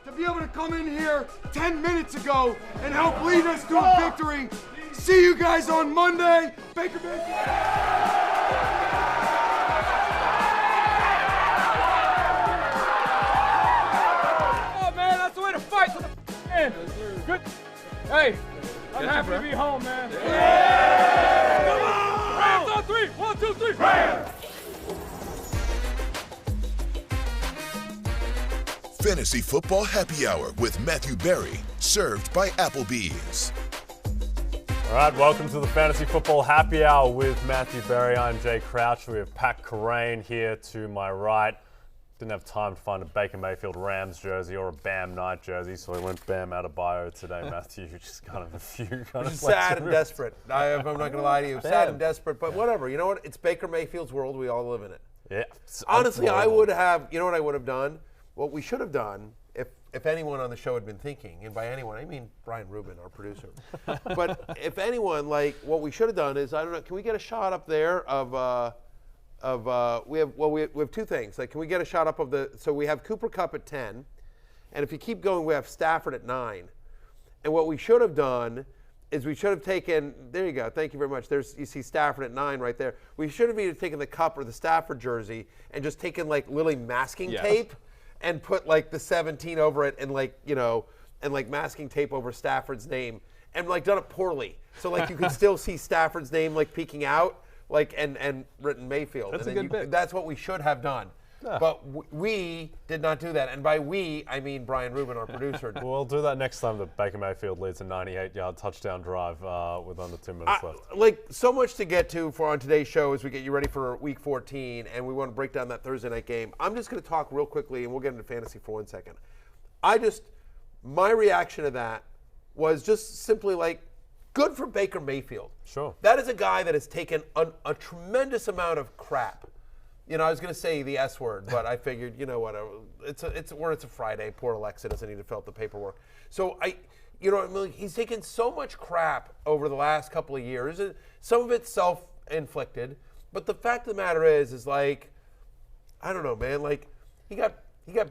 to be able to come in here 10 minutes ago and help lead us to a victory. See you guys on Monday. Baker Mayfield. Good. Hey, I'm happy to be home, man. Yeah. Come on! Rams on 3. 1, 2, 3. Rams! Fantasy Football Happy Hour with Matthew Berry, served by Applebee's. All right, welcome to the Fantasy Football Happy Hour with Matthew Berry. I'm Jay Crouch. We have Pat Kerrane here to my right. Didn't have time to find a Baker Mayfield Rams jersey or a Bam Knight jersey, so we went Bam Adebayo today, Matthew. Just kind of a few kind of sad and desperate. I'm not going to lie to you. Sad and desperate, but whatever. You know what? It's Baker Mayfield's world. We all live in it. Yeah. Honestly, I would have, you know what I would have done? What we should have done, if anyone on the show had been thinking, and by anyone, I mean Brian Rubin, our producer. But if anyone, like, what we should have done is, I don't know, can we get a shot up there of we have two things. Like, can we get a shot up of so we have Cooper Kupp at 10, and if you keep going, we have Stafford at 9. And what we should have done is we should have taken, there you go, thank you very much. You see Stafford at 9 right there. We should have either taken the Kupp or the Stafford jersey and just taken, like, literally masking tape and put, like, the 17 over it and, like, you know, and, like, masking tape over Stafford's name and, like, done it poorly. So, like, you could still see Stafford's name, like, peeking out. Like and written Mayfield. That's a good pick. That's what we should have done. Yeah. But we did not do that. And by we, I mean Brian Rubin, our producer. We'll do that next time that Baker Mayfield leads a 98-yard touchdown drive with under 2 minutes left. Like, so much to get to on today's show as we get you ready for Week 14, and we want to break down that Thursday night game. I'm just going to talk real quickly, and we'll get into fantasy for 1 second. My reaction to that was just simply like, good for Baker Mayfield. Sure. That is a guy that has taken a tremendous amount of crap. You know, I was going to say the S word, but I figured, you know what, it's a Friday. Poor Alexa doesn't need to fill out the paperwork. So he's taken so much crap over the last couple of years. Some of it's self-inflicted, but the fact of the matter is like, I don't know, man. Like, he got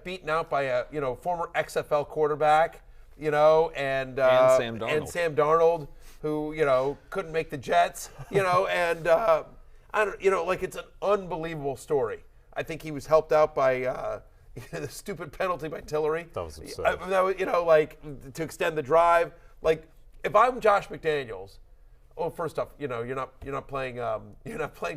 beaten out by a former XFL quarterback, and Sam Darnold. Who, couldn't make the Jets, and it's an unbelievable story. I think he was helped out by the stupid penalty by Tillery. That was absurd. To extend the drive. Like, if I'm Josh McDaniels, well, first off, you're not playing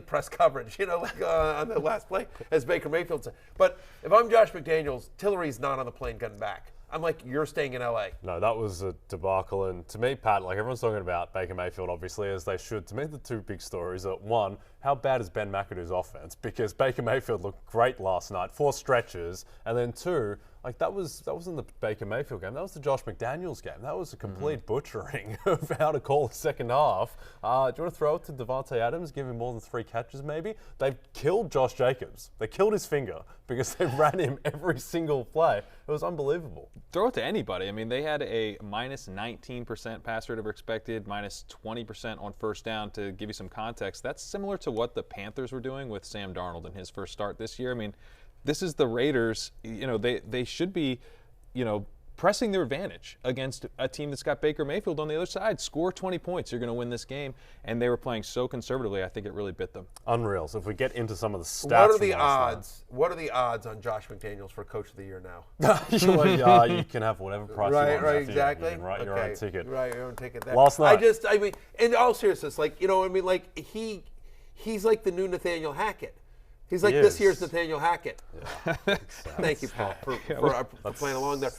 press coverage, on the last play, as Baker Mayfield said. But if I'm Josh McDaniels, Tillery's not on the plane getting back. I'm like, you're staying in L.A. No, that was a debacle. And to me, Pat, like everyone's talking about Baker Mayfield, obviously, as they should. To me, the two big stories are, one, how bad is Ben McAdoo's offense? Because Baker Mayfield looked great last night, 4 stretches. And then two, like that wasn't the Baker Mayfield game. That was the Josh McDaniels game. That was a complete butchering of how to call the second half. Do you want to throw it to Devontae Adams, give him more than 3 catches maybe? They've killed Josh Jacobs. They killed his finger because they ran him every single play. It was unbelievable. Throw it to anybody. I mean, they had a minus 19% pass rate over expected, minus 20% on first down. To give you some context, that's similar to what the Panthers were doing with Sam Darnold in his first start this year. I mean, this is the Raiders. They should be, pressing their advantage against a team that's got Baker Mayfield on the other side. Score 20 points, you're going to win this game. And they were playing so conservatively, I think it really bit them. Unreal. So if we get into some of the stats. What are the odds? What are the odds on Josh McDaniels for Coach of the Year now? You can have whatever price you want. Right, exactly. You can write your own ticket. Right, your own ticket. There. Last night. In all seriousness, he's like the new Nathaniel Hackett. He's like this year's Nathaniel Hackett. Yeah. Thank you, Pat, for playing along there.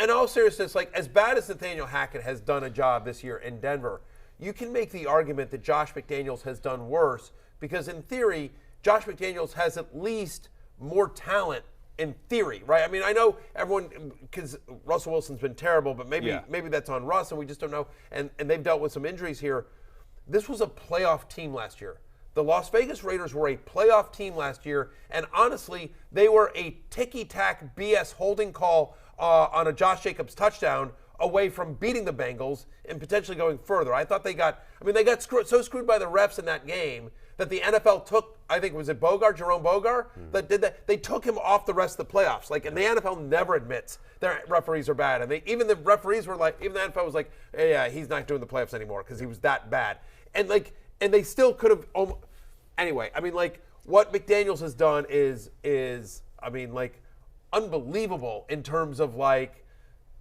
In all seriousness, like as bad as Nathaniel Hackett has done a job this year in Denver, you can make the argument that Josh McDaniels has done worse because, in theory, Josh McDaniels has at least more talent. In theory, right? I mean, I know everyone, because Russell Wilson's been terrible, but maybe that's on Russ, and we just don't know. And they've dealt with some injuries here. This was a playoff team last year. The Las Vegas Raiders were a playoff team last year, and honestly, they were a ticky-tack BS holding call on a Josh Jacobs touchdown away from beating the Bengals and potentially going further. I thought they got so screwed by the refs in that game that the NFL took, I think, was it Jerome Bogart, that did that? They took him off the rest of the playoffs. Like, and the NFL never admits their referees are bad. And even the referees were like, even the NFL was like, yeah, he's not doing the playoffs anymore because he was that bad. And they still could have. Anyway, I mean, like, what McDaniels has done is I mean, like, unbelievable in terms of, like,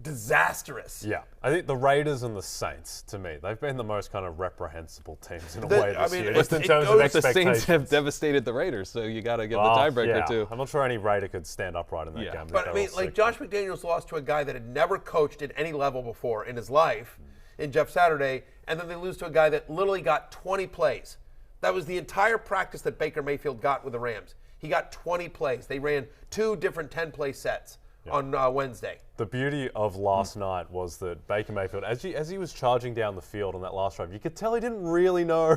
disastrous. Yeah, I think the Raiders and the Saints, to me, they've been the most kind of reprehensible teams in a way this year. Just in terms of the expectations. Saints have devastated the Raiders, so you got to give the tiebreaker too. I'm not sure any Raider could stand upright in that game. But I mean, like, Josh McDaniels lost to a guy that had never coached at any level before in his life, in Jeff Saturday, and then they lose to a guy that literally got 20 plays. That was the entire practice that Baker Mayfield got with the Rams. He got 20 plays. They ran 2 different 10-play sets on Wednesday. The beauty of last night was that Baker Mayfield, as he was charging down the field on that last drive, you could tell he didn't really know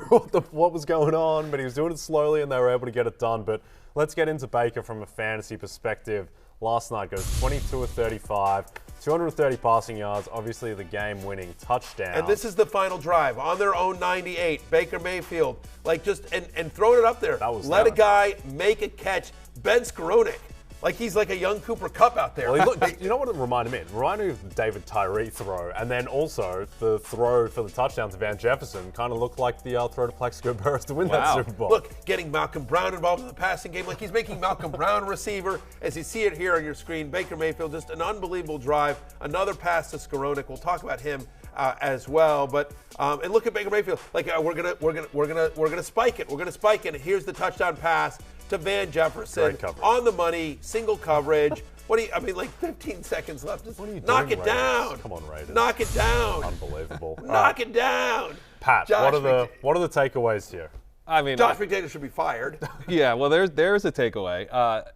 what was going on, but he was doing it slowly and they were able to get it done. But let's get into Baker from a fantasy perspective. Last night goes 22 of 35, 230 passing yards, obviously the game-winning touchdown. And this is the final drive on their own 98. Baker Mayfield, like, just and throwing it up there. Let a guy make a catch. Ben Skowronek. Like, he's like a young Cooper Kupp out there. Well, you know what it reminded me? It reminded me of the David Tyree throw, and then also the throw for the touchdown to Van Jefferson kind of looked like the throw to Plaxico Burress to win that Super Bowl. Look, getting Malcolm Brown involved in the passing game, like he's making Malcolm Brown a receiver. As you see it here on your screen, Baker Mayfield, just an unbelievable drive. Another pass to Skowronek. We'll talk about him as well. But and look at Baker Mayfield. Like, we're gonna spike it. We're gonna spike it. Here's the touchdown pass to Van Jefferson on the money, single coverage. I mean, like 15 seconds left. Just knock it down. Come on, Raiders. Knock it down. Unbelievable. Knock it down. Pat, what are the takeaways here? I mean, Josh McDaniels should be fired. Yeah, well, there's a takeaway.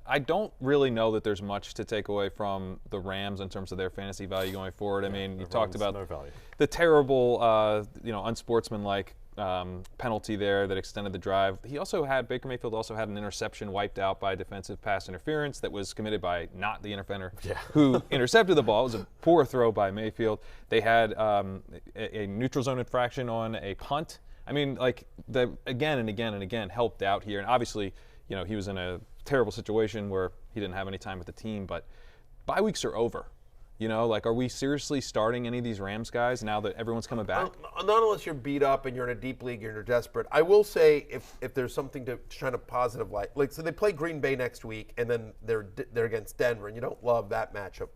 I don't really know that there's much to take away from the Rams in terms of their fantasy value going forward. I mean, you talked about the terrible, unsportsmanlike penalty there that extended the drive. Baker Mayfield also had an interception wiped out by defensive pass interference that was committed by not the interceptor who intercepted the ball. It was a poor throw by Mayfield. They had a neutral zone infraction on a punt. I mean, like, again and again and again helped out here. And obviously, he was in a terrible situation where he didn't have any time with the team. But bye weeks are over. Like, are we seriously starting any of these Rams guys now that everyone's coming back? Not unless you're beat up and you're in a deep league and you're desperate. I will say, if there's something to shine a positive light, like, so they play Green Bay next week, and then they're against Denver, and you don't love that matchup.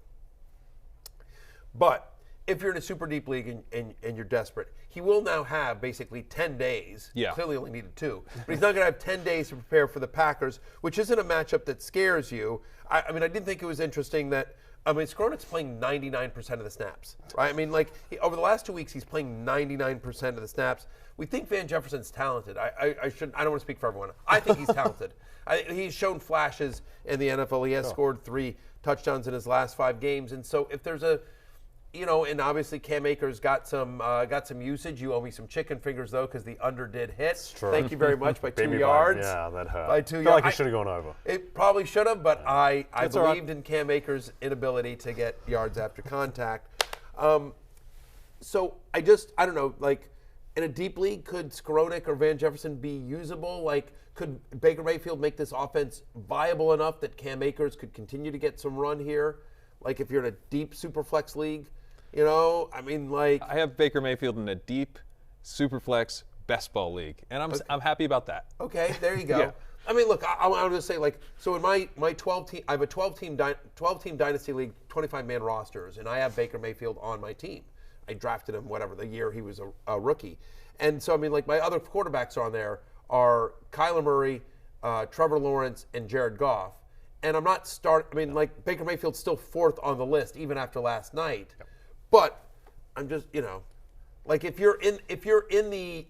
But if you're in a super deep league and you're desperate, he will now have basically 10 days. Yeah. Clearly only needed 2. But he's not going to have 10 days to prepare for the Packers, which isn't a matchup that scares you. I mean, I did think it was interesting that, Skowronek's playing 99% of the snaps, right? I mean, like, over the last 2 weeks, he's playing 99% of the snaps. We think Van Jefferson's talented. I don't want to speak for everyone. I think he's talented. He's shown flashes in the NFL. He has scored 3 touchdowns in his last 5 games. And so if there's and obviously Cam Akers got some usage. You owe me some chicken fingers, though, because the under did hit. Thank you very much, by 2 yards. Yeah, that hurt. By 2 yards. I feel like he should have gone over. It probably should have, but I believed in Cam Akers' inability to get yards after contact. So I don't know, like, in a deep league, could Skowronek or Van Jefferson be usable? Like, could Baker Mayfield make this offense viable enough that Cam Akers could continue to get some run here? Like, if you're in a deep super flex league? I mean, like, I have Baker Mayfield in a deep Superflex best ball league, and I'm happy about that. Okay, there you go. Yeah. I mean, look, I want to say, like, so in my 12 team, I have a 12 team dynasty league, 25-man rosters, and I have Baker Mayfield on my team. I drafted him the year he was a rookie, and so I mean, like, my other quarterbacks on there are Kyler Murray, Trevor Lawrence, and Jared Goff. And I'm not like, Baker Mayfield's still 4th on the list even after last night. Yep. But I'm just, like, if you're in the,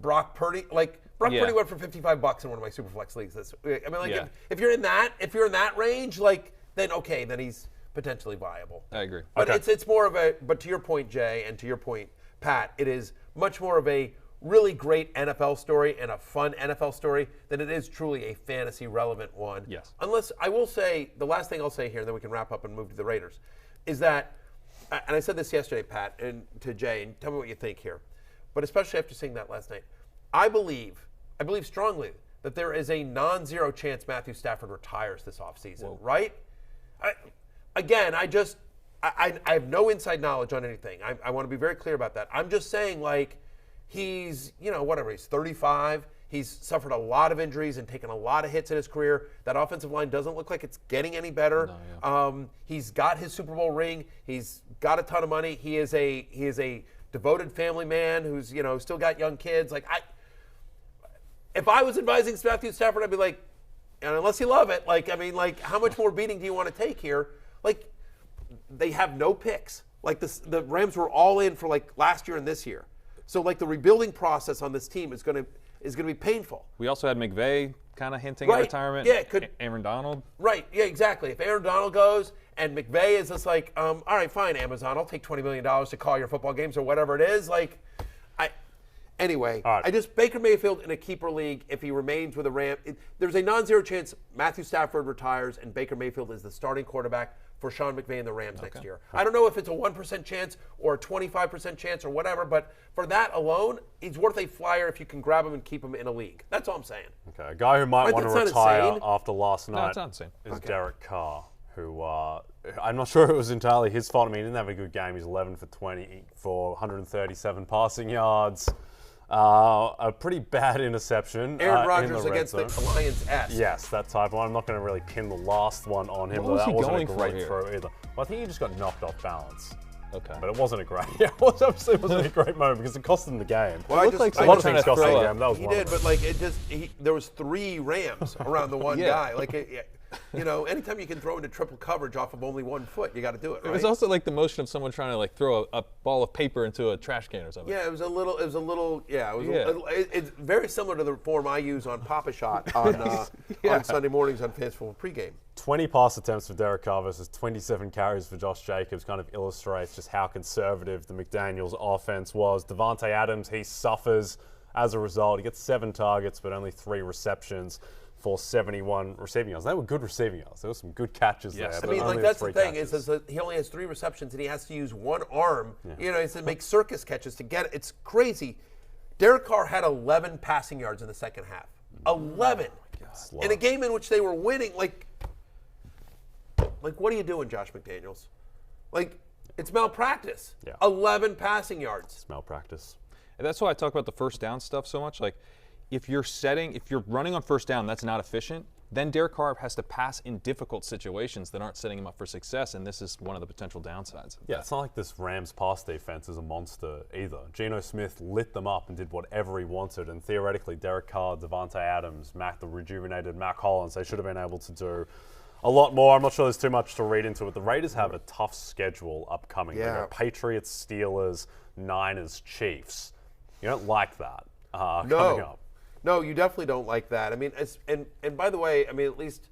Brock Purdy, like, Purdy went for $55 in one of my Superflex leagues. I mean, like, if you're in that range, like, then okay, then he's potentially viable. I agree. But it's more of but to your point, Jay, and to your point, Pat, it is much more of a really great NFL story and a fun NFL story than it is truly a fantasy relevant one. Yes. Unless, I will say, the last thing I'll say here, and then we can wrap up and move to the Raiders, is that, and I said this yesterday, Pat, and to Jay, and tell me what you think here. but especially after seeing that last night, I believe strongly that there is a non-zero chance Matthew Stafford retires this offseason, right? I have no inside knowledge on anything. I want to be very clear about that. I'm just saying, like, he's, he's 35. He's suffered a lot of injuries and taken a lot of hits in his career. That offensive line doesn't look like it's getting any better. He's got his Super Bowl ring. He's got a ton of money. He is a devoted family man who's, still got young kids. Like, if I was advising Matthew Stafford, I'd be like, and unless you love it, how much more beating do you want to take here? Like, they have no picks. Like, the Rams were all in for, like, last year and this year. So, like, the rebuilding process on this team is going to be painful. We also had McVay kind of hinting at retirement. Yeah, Aaron Donald. Right. Yeah, exactly. If Aaron Donald goes and McVay is just like, all right, fine, Amazon, I'll take $20 million to call your football games or whatever it is. Anyway, right. Baker Mayfield in a keeper league, if he remains with the Rams, there's a non-zero chance Matthew Stafford retires and Baker Mayfield is the starting quarterback for Sean McVay and the Rams next year. I don't know if it's a 1% chance or a 25% chance or whatever, but for that alone, he's worth a flyer if you can grab him and keep him in a league. That's all I'm saying. Okay, a guy who might want to retire after last night it's not insane. is Derek Carr, who I'm not sure it was entirely his fault. I mean, he didn't have a good game. He's 11 for 20 for 137 passing yards. A pretty bad interception. Aaron Rodgers in the against red the zone. Alliance S. Yes, that type of one. I'm not going to really pin the last one on him, What was but that he wasn't going a for great here? throw either. Well, I think he just got knocked off balance. Okay. But it wasn't a great. Yeah, it obviously wasn't a great moment because it cost them the game. Well, It looked like a lot of someone things trying cost to them throw the a- game. That was He one did, of them. but there was 3 Rams around the one Yeah. guy. Anytime you can throw into triple coverage off of only 1 foot, you got to do it. Right? It was also like the motion of someone trying to like throw a ball of paper into a trash can or something. Yeah, it was a little. Yeah, Yeah. It's very similar to the form I use on Papa Shot on Sunday mornings on Fanciful Pregame. 20 pass attempts for Derek Carr versus 27 carries for Josh Jacobs kind of illustrates just how conservative the McDaniels offense was. Devontae Adams, he suffers as a result. He gets 7 targets, but only 3 receptions for 71 receiving yards. They were good receiving yards. There were some good catches there. I but mean, only that's the 3 thing catches. is that he only has 3 receptions and he has to use 1 arm. He has to make circus catches to get it. It's crazy. Derek Carr had 11 passing yards in the second half. 11 in a game in which they were winning. Like, what are you doing, Josh McDaniels? Like, it's malpractice. Yeah. 11 passing yards. It's malpractice. And that's why I talk about the first down stuff so much. Like, if you're running on first down, that's not efficient. Then Derek Carr has to pass in difficult situations that aren't setting him up for success, and this is one of the potential downsides. Yeah, it's not like this Rams pass defense is a monster either. Geno Smith lit them up and did whatever he wanted, and theoretically Derek Carr, Devontae Adams, the rejuvenated Mac Hollins, they should have been able to do a lot more. I'm not sure there's too much to read into it. The Raiders have a tough schedule upcoming. They've got Patriots, Steelers, Niners, Chiefs. You don't like that coming up. No, you definitely don't like that. I mean, and by the way, I mean, at least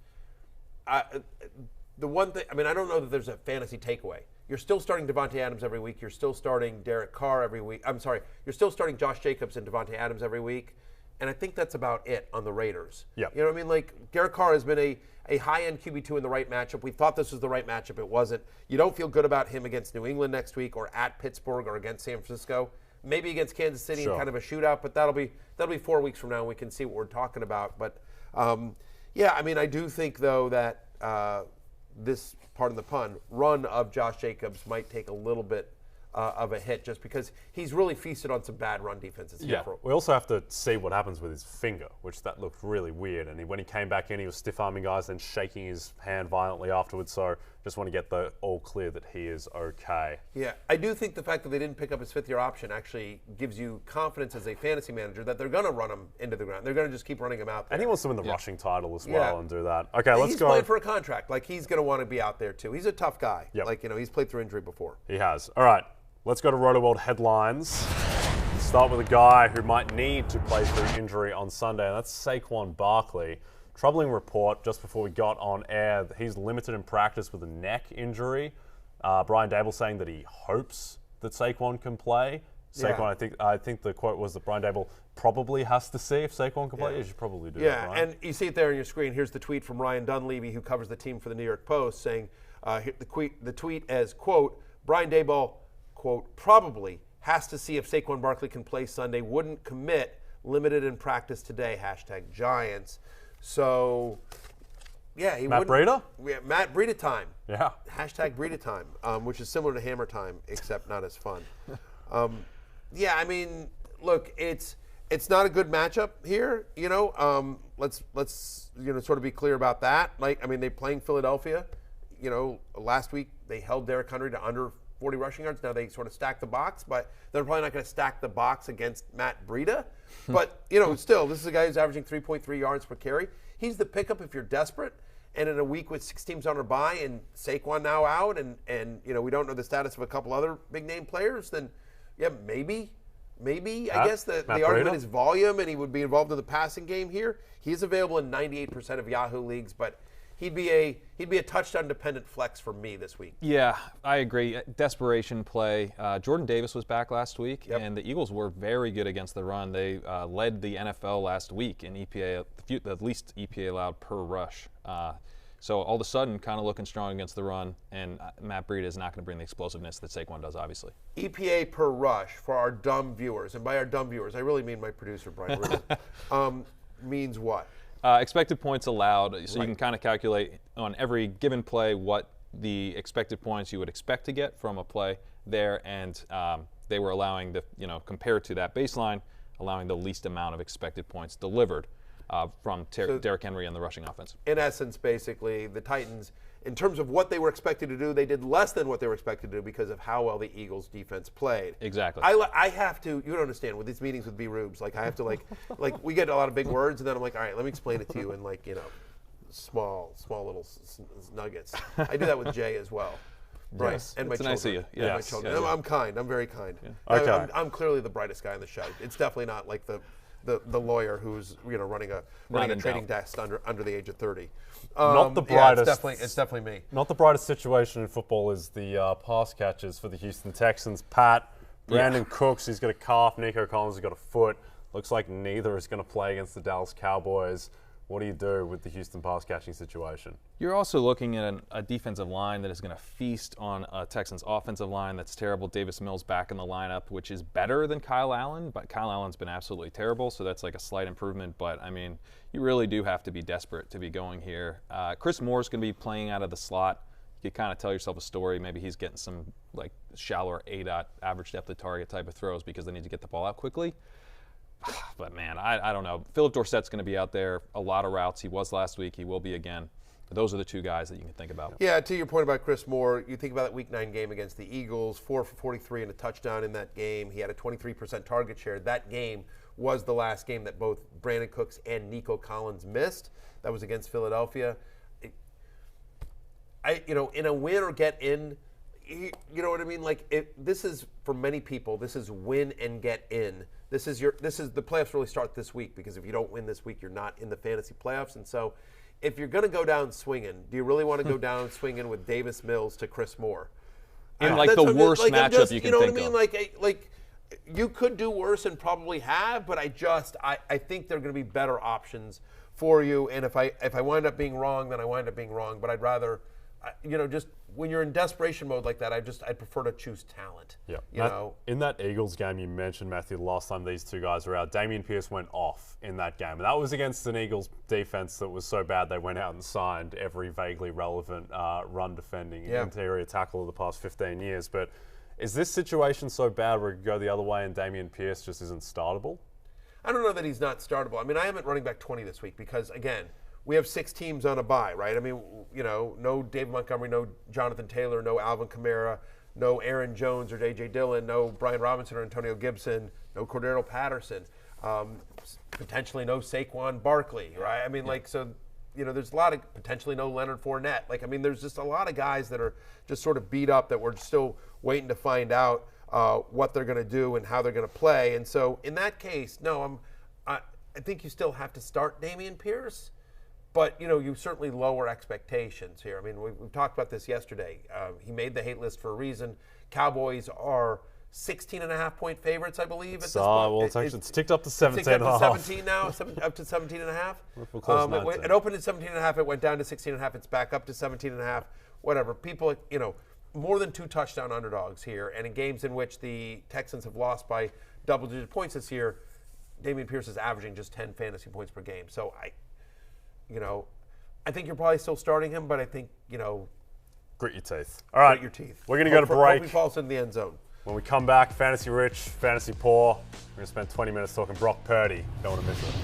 the one thing, I mean, I don't know that there's a fantasy takeaway. You're still starting Devontae Adams every week. You're still starting Derek Carr every week. I'm sorry. You're still starting Josh Jacobs and Devontae Adams every week. And I think that's about it on the Raiders. Yep. You know what I mean? Like, Derek Carr has been a high-end QB2 in the right matchup. We thought this was the right matchup. It wasn't. You don't feel good about him against New England next week or at Pittsburgh or against San Francisco. Maybe against Kansas City in kind of a shootout, but that'll be 4 weeks from now and we can see what we're talking about. But, yeah, I mean, I do think, though, that this, pardon the pun, run of Josh Jacobs might take a little bit of a hit just because he's really feasted on some bad run defenses. Yeah, we also have to see what happens with his finger, which that looked really weird. And when he came back in, he was stiff-arming guys and shaking his hand violently afterwards. So just want to get the all clear that he is okay. Yeah, I do think the fact that they didn't pick up his 5th-year option actually gives you confidence as a fantasy manager that they're going to run him into the ground. They're going to just keep running him out there. And he wants to win the rushing title as well and do that. Okay, let's he's go. He's playing for a contract. Like, he's going to want to be out there, too. He's a tough guy. Yep. Like, he's played through injury before. He has. All right. Let's go to RotoWorld headlines. Let's start with a guy who might need to play through injury on Sunday, and that's Saquon Barkley. Troubling report just before we got on air. He's limited in practice with a neck injury. Brian Dable saying that he hopes that Saquon can play. Saquon, I think the quote was that Brian Dable probably has to see if Saquon can play. You should probably do that, right? And you see it there on your screen. Here's the tweet from Ryan Dunleavy, who covers the team for the New York Post, saying the tweet as, quote, Brian Dable, quote, probably has to see if Saquon Barkley can play Sunday. Wouldn't commit. Limited in practice today. #Giants. So, yeah, he Matt wouldn't. Breida? Yeah, Matt Breida time. Yeah. #Breida time, which is similar to Hammer time, except not as fun. Yeah, I mean, look, it's not a good matchup here. Let's sort of be clear about that. Like, I mean, they're playing Philadelphia. Last week they held Derrick Henry to under 40 rushing yards. Now they sort of stack the box, but they're probably not going to stack the box against Matt Breida. But, still, this is a guy who's averaging 3.3 yards per carry. He's the pickup if you're desperate. And in a week with 6 teams on our bye and Saquon now out and we don't know the status of a couple other big-name players, then, yeah, maybe I guess the argument is volume, and he would be involved in the passing game here. He's available in 98% of Yahoo leagues, but he'd be a touchdown-dependent flex for me this week. Yeah, I agree. Desperation play. Jordan Davis was back last week, and the Eagles were very good against the run. They led the NFL last week in EPA, the least EPA allowed per rush. So all of a sudden, kind of looking strong against the run, and Matt Breida is not going to bring the explosiveness that Saquon does, obviously. EPA per rush for our dumb viewers, and by our dumb viewers, I really mean my producer, Brian Rubin, means what? Expected points allowed, so you can kind of calculate on every given play what the expected points you would expect to get from a play there, and they were allowing compared to that baseline, allowing the least amount of expected points delivered from Derrick Henry and the rushing offense. In essence, basically, the Titans, in terms of what they were expected to do, they did less than what they were expected to do because of how well the Eagles' defense played. Exactly. I have to, you don't understand, with these meetings with B. Rubes, I have to, we get a lot of big words, and then I'm like, all right, let me explain it to you in, small little nuggets. I do that with Jay as well. Right. Yes. And my It's nice of children. you. Yeah, my Yes. children. Yeah, yeah. I'm kind. I'm very kind. Yeah. Okay. I'm clearly the brightest guy on the show. It's definitely not like the lawyer who's running a trading desk under the age of 30. Not the brightest. Yeah, it's definitely me. Not the brightest situation in football is the pass catchers for the Houston Texans. Pat, Brandon Cooks, he's got a calf. Nico Collins has got a foot. Looks like neither is going to play against the Dallas Cowboys. What do you do with the Houston pass catching situation? You're also looking at a defensive line that is going to feast on a Texans offensive line that's terrible. Davis Mills back in the lineup, which is better than Kyle Allen, but Kyle Allen's been absolutely terrible, so that's like a slight improvement. But, I mean, you really do have to be desperate to be going here. Chris Moore's going to be playing out of the slot. You could kind of tell yourself a story. Maybe he's getting some, shallower ADOT, average depth of target type of throws because they need to get the ball out quickly. But, man, I don't know. Philip Dorsett's going to be out there a lot of routes. He was last week. He will be again. But those are the two guys that you can think about. Yeah, to your point about Chris Moore, you think about that Week 9 game against the Eagles, 4 for 43 and a touchdown in that game. He had a 23% target share. That game was the last game that both Brandon Cooks and Nico Collins missed. That was against Philadelphia. In a win or get in, you know what I mean? This is, for many people, this is win and get in. The playoffs really start this week, because if you don't win this week, you're not in the fantasy playoffs. And so if you're going to go down swinging, do you really want to go down swinging with Davis Mills to Chris Moore? In the worst matchup you can think of. You know what I mean? You could do worse and probably have, but I think there are going to be better options for you. And if I wind up being wrong, then I wind up being wrong. But I'd rather, just when you're in desperation mode like that, I'd prefer to choose talent. Yeah. In that Eagles game you mentioned, Matthew, the last time these two guys were out, Dameon Pierce went off in that game. And that was against an Eagles defense that was so bad they went out and signed every vaguely relevant run defending interior tackle of the past 15 years. But is this situation so bad where it could go the other way and Dameon Pierce just isn't startable? I don't know that he's not startable. I mean, I haven't running back 20 this week because, again, we have 6 teams on a bye, right? I mean, no David Montgomery, no Jonathan Taylor, no Alvin Kamara, no Aaron Jones or J.J. Dillon, no Brian Robinson or Antonio Gibson, no Cordero Patterson, potentially no Saquon Barkley, right? I mean, there's a lot of potentially no Leonard Fournette. There's just a lot of guys that are just sort of beat up that we're still waiting to find out what they're going to do and how they're going to play. And so in that case, no, I think you still have to start Dameon Pierce. But, you certainly lower expectations here. I mean, we talked about this yesterday. He made the hate list for a reason. Cowboys are 16.5-point favorites, I believe, at this point. Well, it's ticked up to 17.5. It's ticked up to 17 now, up to 17.5. It opened at 17.5. It went down to 16.5. It's back up to 17.5. Whatever. People, more than 2 touchdown underdogs here, and in games in which the Texans have lost by double-digit points this year, Dameon Pierce is averaging just 10 fantasy points per game. So I think you're probably still starting him, but I think, Grit your teeth. All right. grit your teeth. We're going to go to break. Hope he falls in the end zone. When we come back, fantasy rich, fantasy poor. We're going to spend 20 minutes talking Brock Purdy. Don't want to miss it.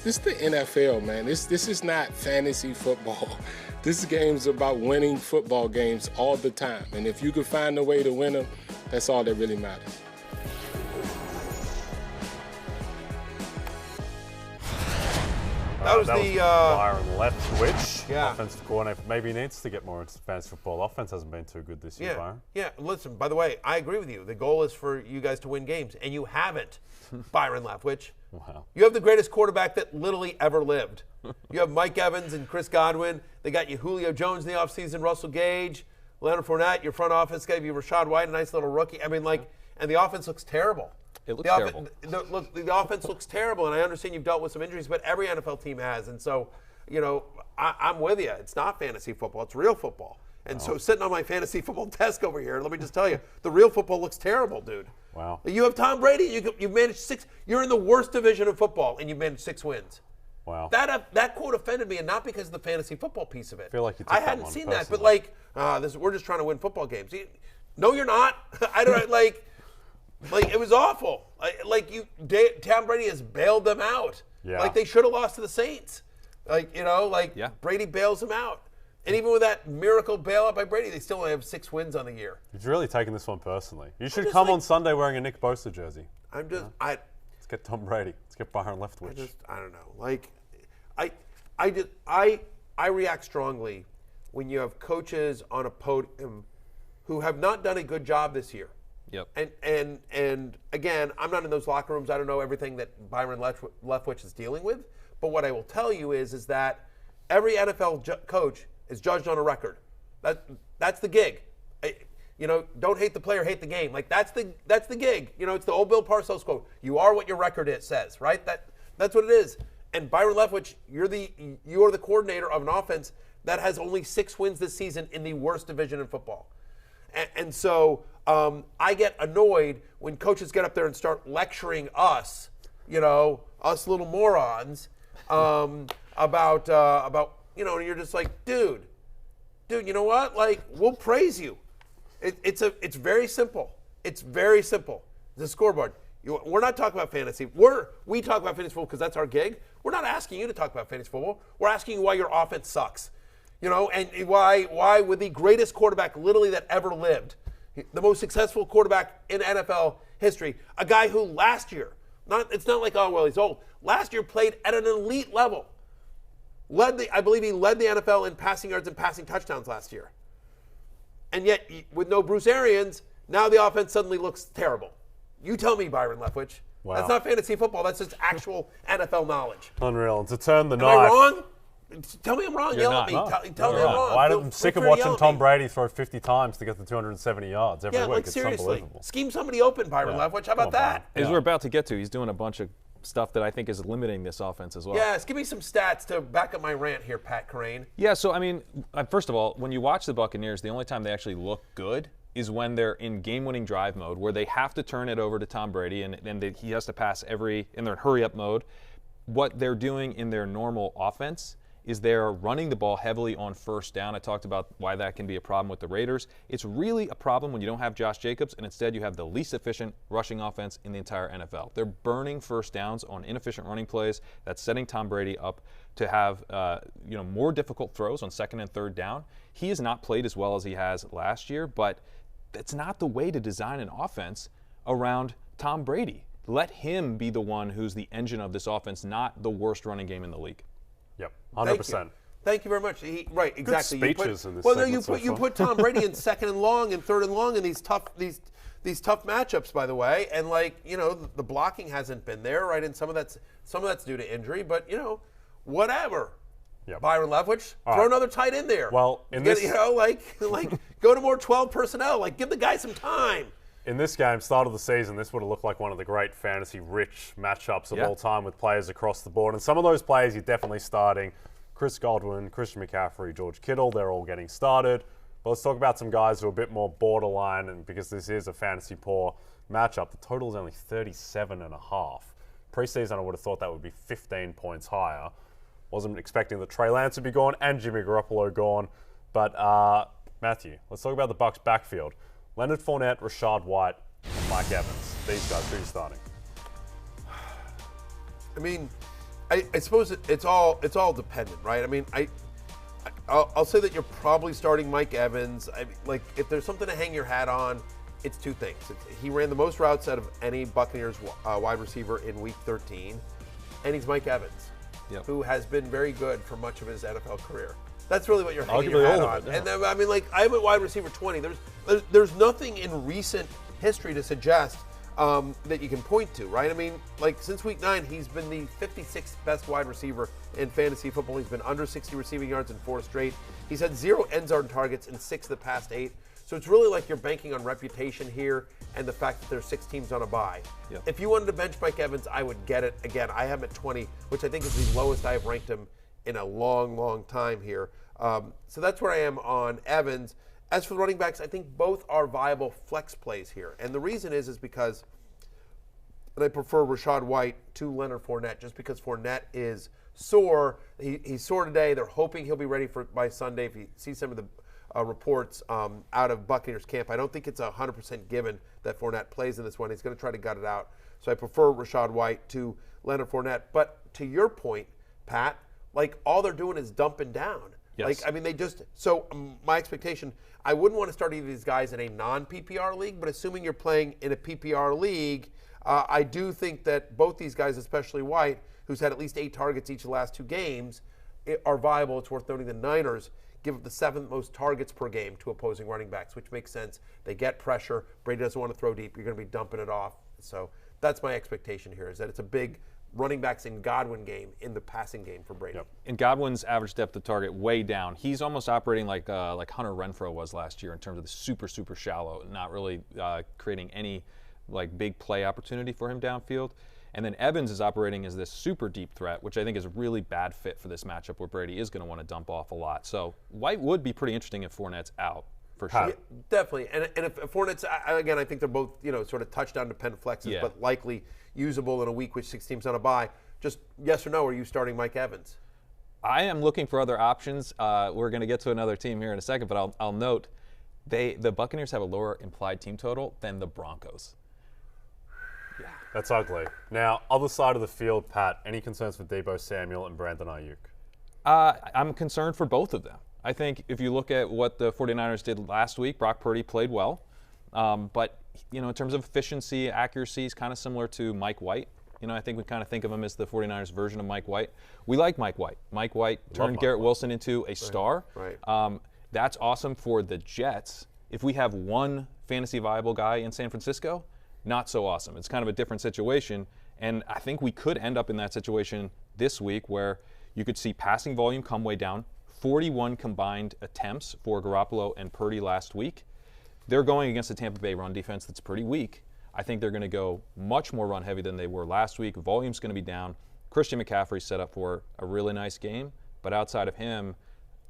This is the NFL, man. This is not fantasy football. This game's about winning football games all the time. And if you can find a way to win them, that's all that really matters. That was Byron Leftwich, Yeah. offensive coordinator. Maybe he needs to get more into fantasy football. Offense hasn't been too good this year, Byron. Yeah, listen, by the way, I agree with you. The goal is for you guys to win games, and you haven't, Byron Leftwich. Wow. You have the greatest quarterback that literally ever lived. You have Mike Evans and Chris Godwin. They got you Julio Jones in the offseason, Russell Gage, Leonard Fournette. Your front office gave you Rashad White, a nice little rookie. I mean, and the offense looks terrible. It looks terrible. The offense looks terrible, and I understand you've dealt with some injuries, but every NFL team has. And so, I'm with you. It's not fantasy football. It's real football. And so sitting on my fantasy football desk over here, let me just tell you, the real football looks terrible, dude. Wow. You have Tom Brady. You've managed 6. You're in the worst division of football, and you've managed 6 wins. Wow. That quote offended me, and not because of the fantasy football piece of it. I feel like you took I that hadn't one seen that, but personally. we're just trying to win football games. No, you're not. I don't like it was awful. Tom Brady has bailed them out. Yeah. Like they should have lost to the Saints. Yeah. Brady bails them out. And even with that miracle bailout by Brady, they still only have 6 wins on the year. You've really taken this one personally. You should just come on Sunday wearing a Nick Bosa jersey. I'm just Let's get Tom Brady. Let's get Byron Leftwich. I don't know. I react strongly when you have coaches on a podium who have not done a good job this year. Yep. And again, I'm not in those locker rooms. I don't know everything that Byron Leftwich is dealing with. But what I will tell you is that every NFL coach is judged on a record. That's the gig. Don't hate the player, hate the game. That's the gig. It's the old Bill Parcells quote. You are what your record says, right? That's what it is. And Byron Leftwich, you are the coordinator of an offense that has only 6 wins this season in the worst division in football. And so I get annoyed when coaches get up there and start lecturing us, us little morons, about and you're just like, dude, you know what? We'll praise you. It's very simple. It's very simple. The scoreboard. We're not talking about fantasy. We talk about fantasy football because that's our gig. We're not asking you to talk about fantasy football. We're asking you why your offense sucks. And why with the greatest quarterback literally that ever lived, the most successful quarterback in NFL history, a guy who last year, it's not like, he's old. Last year played at an elite level. I believe he led the NFL in passing yards and passing touchdowns last year. And yet, with no Bruce Arians, now the offense suddenly looks terrible. You tell me, Byron Leftwich. Wow. That's not fantasy football. That's just actual NFL knowledge. Unreal. And to turn the Am knife. I wrong? Tell me I'm wrong. You're Yell not. at me. No. Tell me I'm wrong. I'm sick of watching Tom Brady throw 50 times to get the 270 yards every week. It's seriously. unbelievable. Scheme somebody open, Byron Leftwich. How about that? As we're about to get to, he's doing a bunch of stuff that I think is limiting this offense as well. Yes, give me some stats to back up my rant here, Pat Kerrane. Yeah, so, first of all, when you watch the Buccaneers, the only time they actually look good is when they're in game-winning drive mode, where they have to turn it over to Tom Brady, and he has to pass in their hurry-up mode. What they're doing in their normal offense is they're running the ball heavily on first down. I talked about why that can be a problem with the Raiders. It's really a problem when you don't have Josh Jacobs, and instead you have the least efficient rushing offense in the entire NFL. They're burning first downs on inefficient running plays. That's setting Tom Brady up to have more difficult throws on second and third down. He has not played as well as he has last year, but that's not the way to design an offense around Tom Brady. Let him be the one who's the engine of this offense, not the worst running game in the league. Yep, 100%. Thank you very much. Right, exactly. Speeches in this well, no, segment you put Tom Brady in second and long and third and long in these tough matchups, by the way. And the blocking hasn't been there, right? And some of that's due to injury, but whatever. Yep. Byron Leftwich, All throw right. another tight in there. Well, go to more 12 personnel. Give the guy some time. In this game, start of the season, this would have looked like one of the great fantasy-rich matchups of all time with players across the board. And some of those players you're definitely starting. Chris Godwin, Christian McCaffrey, George Kittle, they're all getting started. But let's talk about some guys who are a bit more borderline, and because this is a fantasy-poor matchup, the total is only 37.5. Preseason, I would have thought that would be 15 points higher. Wasn't expecting that Trey Lance would be gone and Jimmy Garoppolo gone. But, Matthew, let's talk about the Bucs backfield. Leonard Fournette, Rashad White, and Mike Evans. These guys, who are you starting? I mean, I suppose it's all dependent, right? I mean, I'll say that you're probably starting Mike Evans. If there's something to hang your hat on, it's two things. He ran the most routes out of any Buccaneers wide receiver in Week 13, and he's Mike Evans, who has been very good for much of his NFL career. That's really what you're hanging your hat on. And then, I have a wide receiver 20. There's nothing in recent history to suggest that you can point to, right? I mean, since Week 9, he's been the 56th best wide receiver in fantasy football. He's been under 60 receiving yards in 4 straight. He's had 0 end zone targets in 6 of the past 8. So it's really like you're banking on reputation here and the fact that there's 6 teams on a bye. Yep. If you wanted to bench Mike Evans, I would get it. Again, I have him at 20, which I think is the lowest I have ranked him in a long, long time here. So that's where I am on Evans. As for the running backs, I think both are viable flex plays here. And the reason is because I prefer Rashad White to Leonard Fournette, just because Fournette is sore. He's sore today. They're hoping he'll be ready by Sunday. If you see some of the reports out of Buccaneers camp, I don't think it's 100% given that Fournette plays in this one. He's going to try to gut it out. So I prefer Rashad White to Leonard Fournette. But to your point, Pat, all they're doing is dumping down. Yes. My expectation, I wouldn't want to start either of these guys in a non-PPR league, but assuming you're playing in a PPR league, I do think that both these guys, especially White, who's had at least 8 targets each of the last 2 games, are viable. It's worth noting the Niners give up the 7th most targets per game to opposing running backs, which makes sense. They get pressure. Brady doesn't want to throw deep. You're going to be dumping it off. So that's my expectation here, is that it's a big running backs in Godwin game in the passing game for Brady. Yep. In Godwin's average depth of target way down. He's almost operating like Hunter Renfrow was last year in terms of the super, super shallow, not really creating any big play opportunity for him downfield. And then Evans is operating as this super deep threat, which I think is a really bad fit for this matchup where Brady is going to want to dump off a lot. So White would be pretty interesting if Fournette's out. For sure. Yeah, definitely. And if Fournette's, again, I think they're both, sort of touchdown-dependent flexes, but likely usable in a week with 6 teams on a bye. Just yes or no, are you starting Mike Evans? I am looking for other options. We're going to get to another team here in a second, but I'll note the Buccaneers have a lower implied team total than the Broncos. Yeah. That's ugly. Now, other side of the field, Pat, any concerns for Deebo Samuel and Brandon Ayuk? I'm concerned for both of them. I think if you look at what the 49ers did last week, Brock Purdy played well. But, in terms of efficiency, accuracy, he's kind of similar to Mike White. I think we kind of think of him as the 49ers version of Mike White. We like Mike White. Mike White turned Garrett Wilson into a star. Right. That's awesome for the Jets. If we have one fantasy viable guy in San Francisco, not so awesome. It's kind of a different situation. And I think we could end up in that situation this week where you could see passing volume come way down. 41 combined attempts for Garoppolo and Purdy last week. They're going against the Tampa Bay run defense that's pretty weak. I think they're going to go much more run heavy than they were last week. Volume's going to be down. Christian McCaffrey set up for a really nice game, but outside of him,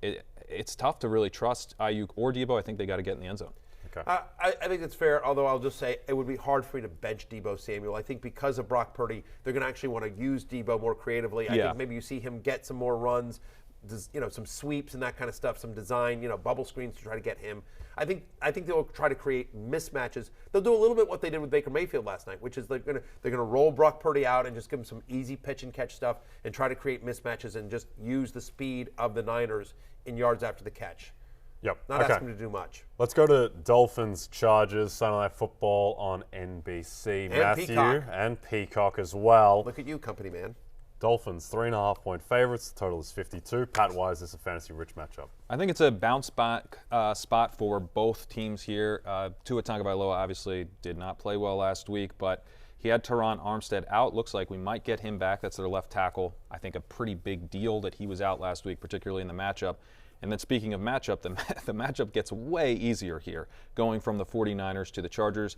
it's tough to really trust Ayuk or Deebo. I think they got to get in the end zone. Okay. I think it's fair, although I'll just say it would be hard for me to bench Deebo Samuel. I think because of Brock Purdy, they're going to actually want to use Deebo more creatively. I think maybe you see him get some more runs, some sweeps and that kind of stuff, some design, bubble screens to try to get him. I think they'll try to create mismatches. They'll do a little bit what they did with Baker Mayfield last night, which is they're gonna roll Brock Purdy out and just give him some easy pitch and catch stuff and try to create mismatches and just use the speed of the Niners in yards after the catch. Yep. Not asking them to do much. Let's go to Dolphins-Chargers, Sunday Night Football on NBC. And Matthew Peacock. And Peacock as well. Look at you, company man. Dolphins, 3.5-point favorites. The total is 52. Pat, why is this a fantasy-rich matchup? I think it's a bounce back spot for both teams here. Tua Tagovailoa obviously did not play well last week, but he had Teron Armstead out. Looks like we might get him back. That's their left tackle. I think a pretty big deal that he was out last week, particularly in the matchup. And then speaking of matchup, the matchup gets way easier here, going from the 49ers to the Chargers.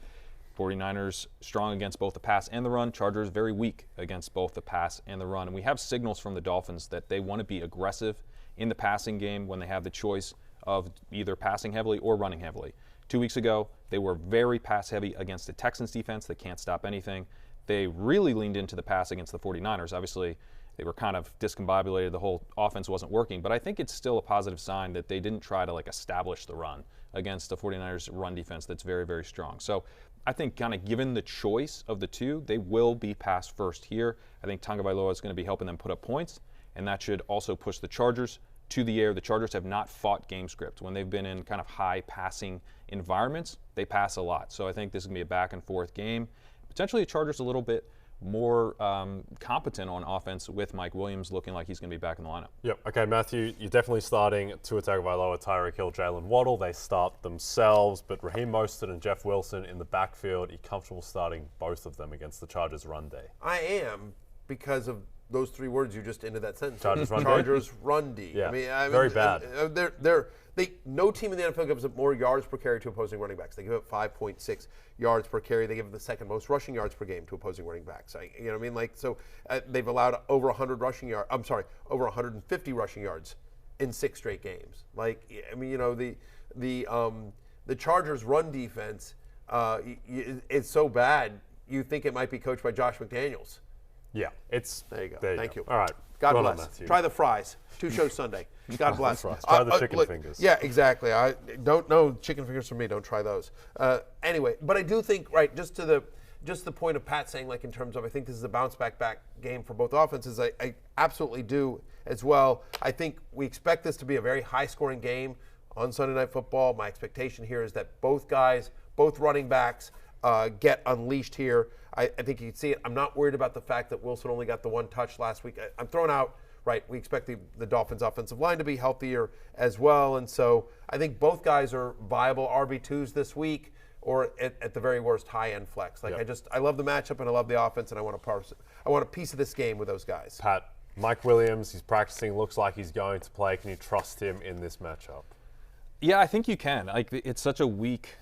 49ers strong against both the pass and the run. Chargers very weak against both the pass and the run. And we have signals from the Dolphins that they want to be aggressive in the passing game when they have the choice of either passing heavily or running heavily. 2 weeks ago, they were very pass heavy against the Texans defense that can't stop anything. They really leaned into the pass against the 49ers. Obviously, they were kind of discombobulated. The whole offense wasn't working. But I think it's still a positive sign that they didn't try to establish the run against the 49ers run defense that's very, very strong. So I think kind of given the choice of the two, they will be pass first here. I think Tagovailoa is going to be helping them put up points, and that should also push the Chargers to the air. The Chargers have not fought game script. When they've been in kind of high passing environments, they pass a lot. So I think this is going to be a back and forth game. Potentially the Chargers a little bit more competent on offense with Mike Williams looking like he's going to be back in the lineup. Yep. Okay, Matthew, you're definitely starting Tua Tagovailoa, Tyreek Hill, Jalen Waddle. They start themselves, but Raheem Mostert and Jeff Wilson in the backfield. Are you comfortable starting both of them against the Chargers run day? I am, because of those three words you just ended that sentence. Chargers run D? Chargers run D. Yeah, I mean, very bad. No team in the NFL gives up more yards per carry to opposing running backs. They give up 5.6 yards per carry. They give the second most rushing yards per game to opposing running backs. You know what I mean? They've allowed over 150 rushing yards in 6 straight games. The Chargers' run defense is so bad. You think it might be coached by Josh McDaniels. Yeah, there you go. Thank you. All right. God well bless. Done, Try the fries. 2 shows Sunday. God bless. Try the chicken fingers. Yeah, exactly. I don't know chicken fingers from me. Don't try those. Anyway, but I do think, right, just the point of Pat saying, in terms of, I think this is a bounce back game for both offenses. I absolutely do as well. I think we expect this to be a very high scoring game on Sunday Night Football. My expectation here is that both running backs get unleashed here. I think you can see it. I'm not worried about the fact that Wilson only got the 1 touch last week. I'm throwing out, right, we expect the Dolphins' offensive line to be healthier as well. And so I think both guys are viable RB2s this week, or at the very worst, high-end flex. I love the matchup and I love the offense, and I want a piece of this game with those guys. Pat, Mike Williams, he's practicing, looks like he's going to play. Can you trust him in this matchup? Yeah, I think you can. It's such a weak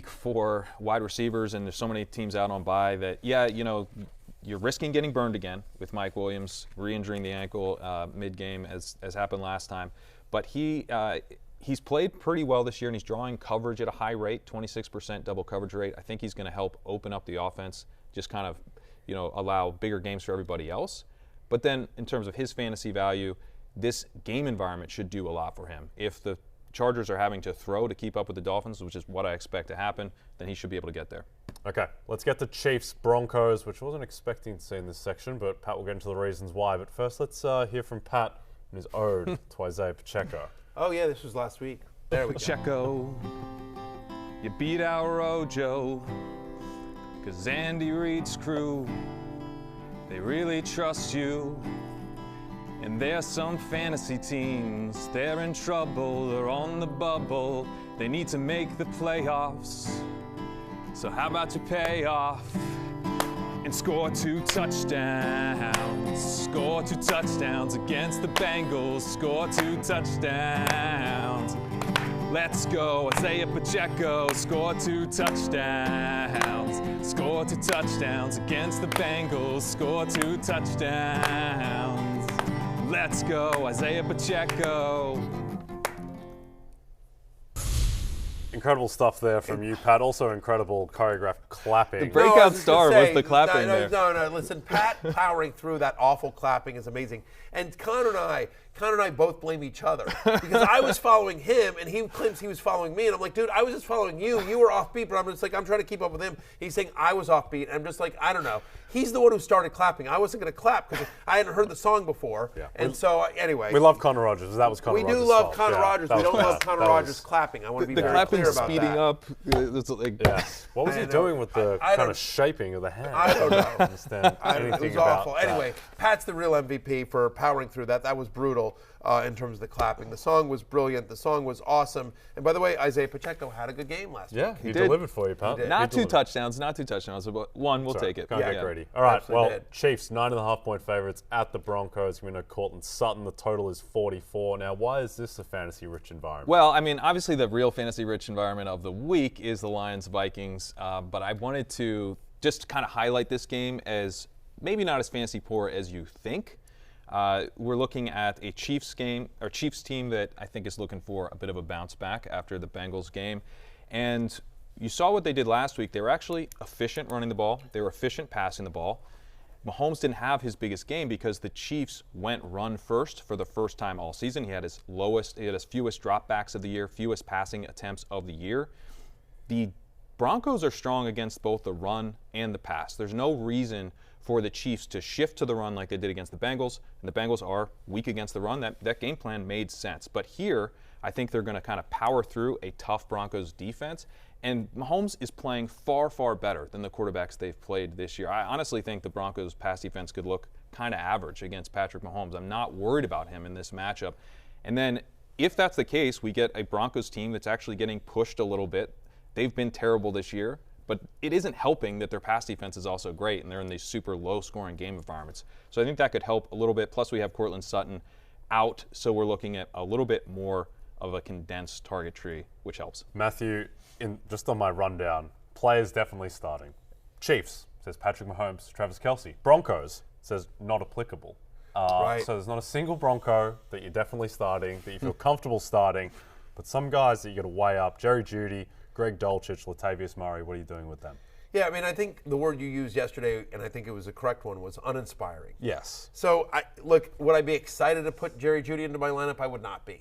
for wide receivers, and there's so many teams out on bye that, you're risking getting burned again with Mike Williams re-injuring the ankle mid-game as happened last time. But he's played pretty well this year, and he's drawing coverage at a high rate, 26% double coverage rate. I think he's going to help open up the offense, just kind of, allow bigger games for everybody else. But then in terms of his fantasy value, this game environment should do a lot for him. If the Chargers are having to throw to keep up with the Dolphins, which is what I expect to happen, then he should be able to get there. Okay, let's get to Chiefs-Broncos, which I wasn't expecting to see in this section, but Pat will get into the reasons why. But first, let's hear from Pat and his ode to Isaiah Pacheco. Oh, yeah, this was last week. There we go. Pacheco, you beat our Ojo, because Andy Reid's crew, they really trust you. And there's some fantasy teams, they're in trouble, they're on the bubble, they need to make the playoffs. So how about you pay off and score 2 touchdowns? Score 2 touchdowns against the Bengals, score 2 touchdowns. Let's go, Isaiah Pacheco, score 2 touchdowns. Score 2 touchdowns against the Bengals, score 2 touchdowns. Let's go, Isaiah Pacheco. Incredible stuff there from you, Pat. Also incredible choreographed clapping. The breakout star was the clapping there. No, listen, Pat powering through that awful clapping is amazing. And Connor and I Connor and I both blame each other because I was following him and he claims he was following me, and I'm like, dude, I was just following you. You were offbeat, but I'm just like, I'm trying to keep up with him. He's saying I was offbeat, and I'm just like, I don't know. He's the one who started clapping. I wasn't going to clap because I hadn't heard the song before, and so anyway. We love Connor Rogers. That was Connor Rogers' We do love fault. Connor Rogers. We don't love Connor Rogers was clapping. I want to be The very clapping clear about speeding that. up. It's like, What was he doing with the I kind don't- of shaping of the hand? I don't know. understand It anything was about awful. that. Anyway, Pat's the real MVP for powering through that. That was brutal in terms of the clapping. The song was brilliant. The song was awesome. And by the way, Isaiah Pacheco had a good game last week. Yeah, he did. delivered for you, Pat. not two delivered. touchdowns, but one, we'll Sorry, take it. Can't Yeah. get greedy. All right, Absolutely well, did. Chiefs, 9.5-point favorites at the Broncos. We know Cortland Sutton. The total is 44. Now, why is this a fantasy-rich environment? Well, I mean, obviously the real fantasy-rich environment of the week is the Lions-Vikings, but I wanted to just kind of highlight this game as maybe not as fantasy poor as you think. We're looking at a Chiefs team that I think is looking for a bit of a bounce back after the Bengals game. And you saw what they did last week. They were actually efficient running the ball. They were efficient passing the ball. Mahomes didn't have his biggest game because the Chiefs went run first for the first time all season. He had his fewest dropbacks of the year, fewest passing attempts of the year. The Broncos are strong against both the run and the pass. There's no reason for the Chiefs to shift to the run like they did against the Bengals, and the Bengals are weak against the run. That game plan made sense. But here, I think they're going to kind of power through a tough Broncos defense, and Mahomes is playing far, far better than the quarterbacks they've played this year. I honestly think the Broncos' pass defense could look kind of average against Patrick Mahomes. I'm not worried about him in this matchup. And then if that's the case, we get a Broncos team that's actually getting pushed a little bit. They've been terrible this year, but it isn't helping that their pass defense is also great, and they're in these super low-scoring game environments. So I think that could help a little bit. Plus, we have Cortland Sutton out, so we're looking at a little bit more of a condensed target tree, which helps. Matthew, just on my rundown, players definitely starting. Chiefs, says Patrick Mahomes, Travis Kelce. Broncos, says not applicable. Right. So there's not a single Bronco that you're definitely starting, that you feel comfortable starting, but some guys that you got to weigh up. Jerry Jeudy, Greg Dulcich, Latavius Murray, what are you doing with them? Yeah, I mean, I think the word you used yesterday, and I think it was a correct one, was uninspiring. Yes. So, look, would I be excited to put Jerry Jeudy into my lineup? I would not be.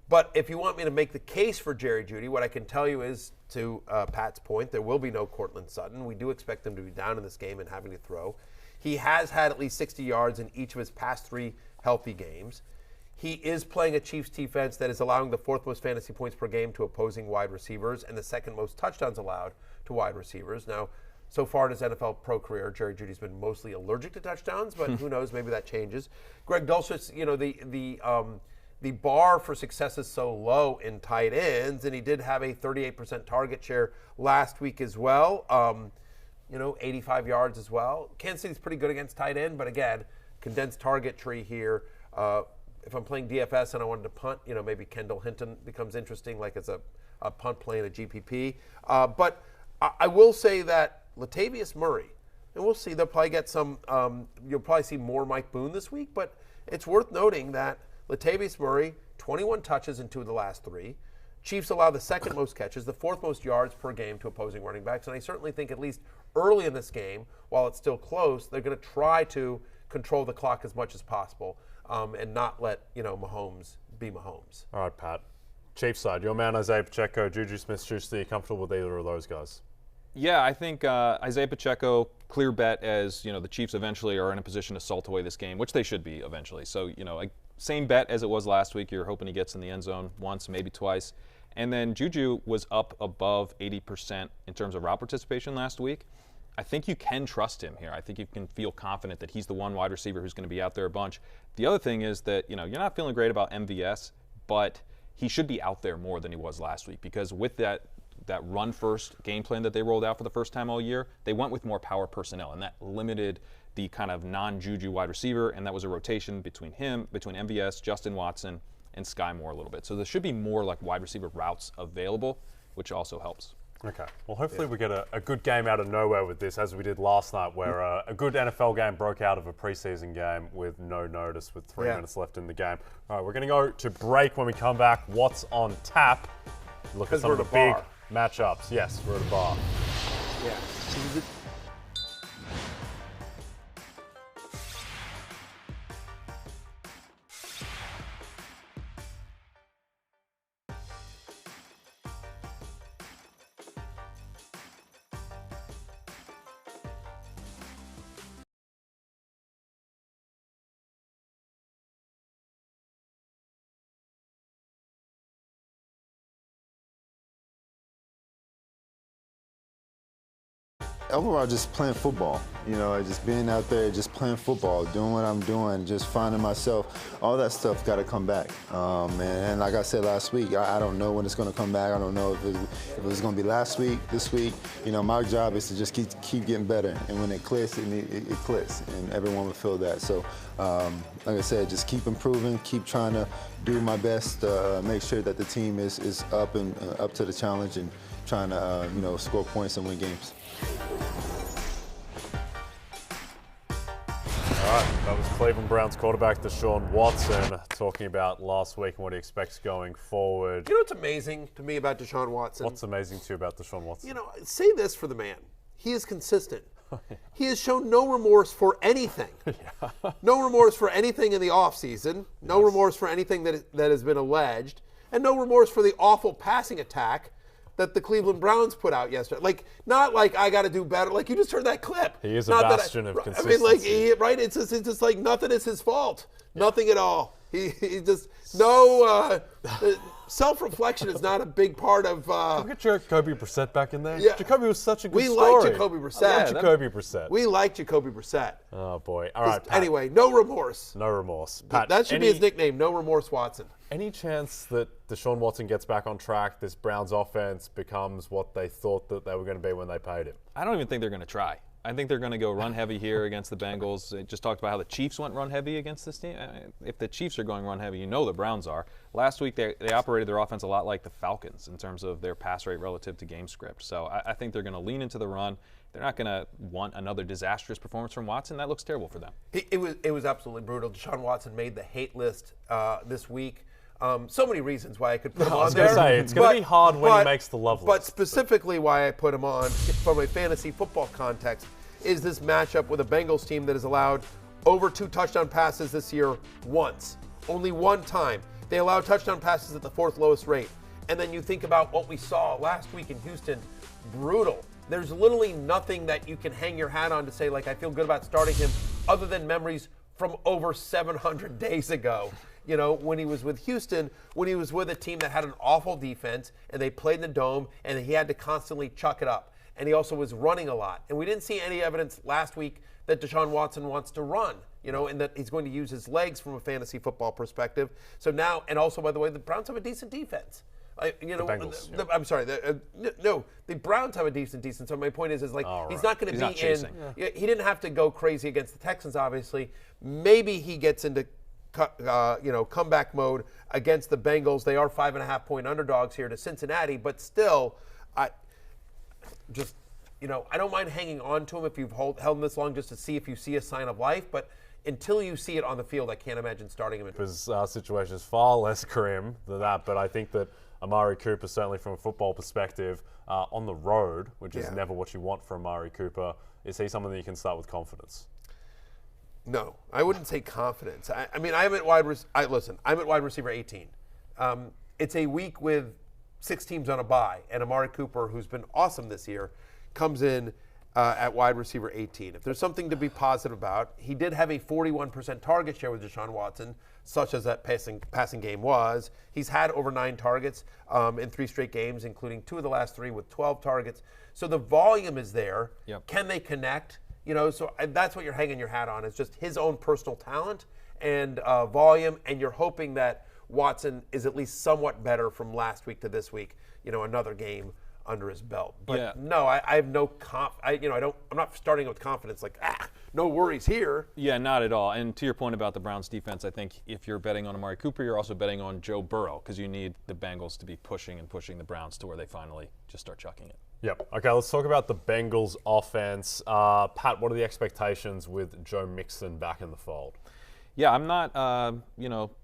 But if you want me to make the case for Jerry Jeudy, what I can tell you is, to Pat's point, there will be no Cortland Sutton. We do expect him to be down in this game and having to throw. He has had at least 60 yards in each of his past 3 healthy games. He is playing a Chiefs defense that is allowing the 4th most fantasy points per game to opposing wide receivers and the 2nd most touchdowns allowed to wide receivers. Now, so far in his NFL pro career, Jerry Jeudy's been mostly allergic to touchdowns, but who knows, maybe that changes. Greg Dulcich, you know, the bar for success is so low in tight ends, and he did have a 38% target share last week as well. 85 yards as well. Kansas City's pretty good against tight end, but again, condensed target tree here. If I'm playing DFS and I wanted to punt, maybe Kendall Hinton becomes interesting, like as a punt play in a GPP. But I will say that Latavius Murray, and we'll see, they'll probably get some, you'll probably see more Mike Boone this week, but it's worth noting that Latavius Murray, 21 touches in 2 of the last 3. Chiefs allow the 2nd most catches, the 4th most yards per game to opposing running backs, and I certainly think at least early in this game, while it's still close, they're going to try to control the clock as much as possible. And not let Mahomes be Mahomes. All right, Pat. Chiefs side, your man Isaiah Pacheco, Juju Smith-Schuster, you comfortable with either of those guys? Yeah, I think Isaiah Pacheco, clear bet as the Chiefs eventually are in a position to salt away this game, which they should be eventually. So same bet as it was last week. You're hoping he gets in the end zone once, maybe twice. And then Juju was up above 80% in terms of route participation last week. I think you can trust him here. I think you can feel confident that he's the one wide receiver who's going to be out there a bunch. The other thing is that, you're not feeling great about MVS, but he should be out there more than he was last week because with that run-first game plan that they rolled out for the first time all year, they went with more power personnel, and that limited the kind of non-Juju wide receiver, and that was a rotation between MVS, Justin Watson, and Sky Moore a little bit. So there should be more like wide receiver routes available, which also helps. Okay. Well, hopefully we get a good game out of nowhere with this, as we did last night, where a good NFL game broke out of a preseason game with no notice, with 3 minutes left in the game. All right, we're going to go to break. When we come back, what's on tap? Look at some of the big matchups. Yes, we're at a bar. Yeah. Overall, just playing football, just being out there, just playing football, doing what I'm doing, just finding myself. All that stuff got to come back. And like I said last week, I don't know when it's going to come back. I don't know if it was going to be last week, this week. My job is to just keep getting better. And when it clicks, it clicks, and everyone will feel that. So, like I said, just keep improving, keep trying to do my best, make sure that the team is up and up to the challenge, and trying to score points and win games. All right, that was Cleveland Browns quarterback Deshaun Watson talking about last week and what he expects going forward. You know what's amazing to me about Deshaun Watson? What's amazing to you about Deshaun Watson? Say this for the man. He is consistent. He has shown no remorse for anything. No remorse for anything in the offseason. No remorse for anything that has been alleged. And no remorse for the awful passing attack that the Cleveland Browns put out yesterday. Not like I got to do better. Like, you just heard that clip. He is a bastion of consistency. It's just like nothing is his fault. Nothing at all. He just, no, self-reflection is not a big part of. Look at Jacoby Brissett back in there. Yeah. Jacoby was such a good story. We like Jacoby Brissett. I love Jacoby Brissett. We like Jacoby Brissett. Oh, boy. All right, Pat. Anyway, no remorse. No remorse. Pat, that should be his nickname, No Remorse Watson. Any chance that Deshaun Watson gets back on track, this Browns offense becomes what they thought that they were going to be when they paid him? I don't even think they're going to try. I think they're going to go run heavy here against the Bengals. They just talked about how the Chiefs went run heavy against this team. If the Chiefs are going run heavy, the Browns are. Last week, they operated their offense a lot like the Falcons in terms of their pass rate relative to game script. So I think they're going to lean into the run. They're not going to want another disastrous performance from Watson. That looks terrible for them. It was absolutely brutal. Deshaun Watson made the hate list this week. So many reasons why I could put him on there. I was going to say, it's going to be hard when he makes the love list. But specifically why I put him on from a fantasy football context is this matchup with a Bengals team that has allowed over 2 touchdown passes this year once. Only one time. They allowed touchdown passes at the 4th lowest rate. And then you think about what we saw last week in Houston. Brutal. There's literally nothing that you can hang your hat on to say, I feel good about starting him, other than memories from over 700 days ago. When he was with Houston, when he was with a team that had an awful defense, and they played in the dome, and he had to constantly chuck it up. And he also was running a lot. And we didn't see any evidence last week that Deshaun Watson wants to run, and that he's going to use his legs from a fantasy football perspective. So now, and also, by the way, the Browns have a decent defense. The Bengals, I'm sorry. The Browns have a decent. So my point is he's not going to be in. Yeah. He didn't have to go crazy against the Texans, obviously. Maybe he gets into comeback mode against the Bengals. They are 5.5-point underdogs here to Cincinnati, but still, I don't mind hanging on to him if you've held him this long, just to see if you see a sign of life. But until you see it on the field, I can't imagine starting him. His situation is far less grim than that, but I think that Amari Cooper, certainly from a football perspective, on the road, which is never what you want for Amari Cooper, is he someone that you can start with confidence? No, I wouldn't say confidence. I'm at wide receiver 18. It's a week with 6 teams on a bye, and Amari Cooper, who's been awesome this year, comes in at wide receiver 18. If there's something to be positive about, he did have a 41% target share with Deshaun Watson, such as that passing game was. He's had over 9 targets in 3 straight games, including 2 of the last 3 with 12 targets. So the volume is there. Yep. Can they connect? So that's what you're hanging your hat on, is just his own personal talent and volume, and you're hoping that Watson is at least somewhat better from last week to this week, another game under his belt. But no, I have no I'm not starting with confidence no worries here. Yeah, not at all. And to your point about the Browns defense, I think if you're betting on Amari Cooper, you're also betting on Joe Burrow, because you need the Bengals to be pushing the Browns to where they finally just start chucking it. Yep. Okay, let's talk about the Bengals offense. Pat, what are the expectations with Joe Mixon back in the fold? Yeah, I'm not,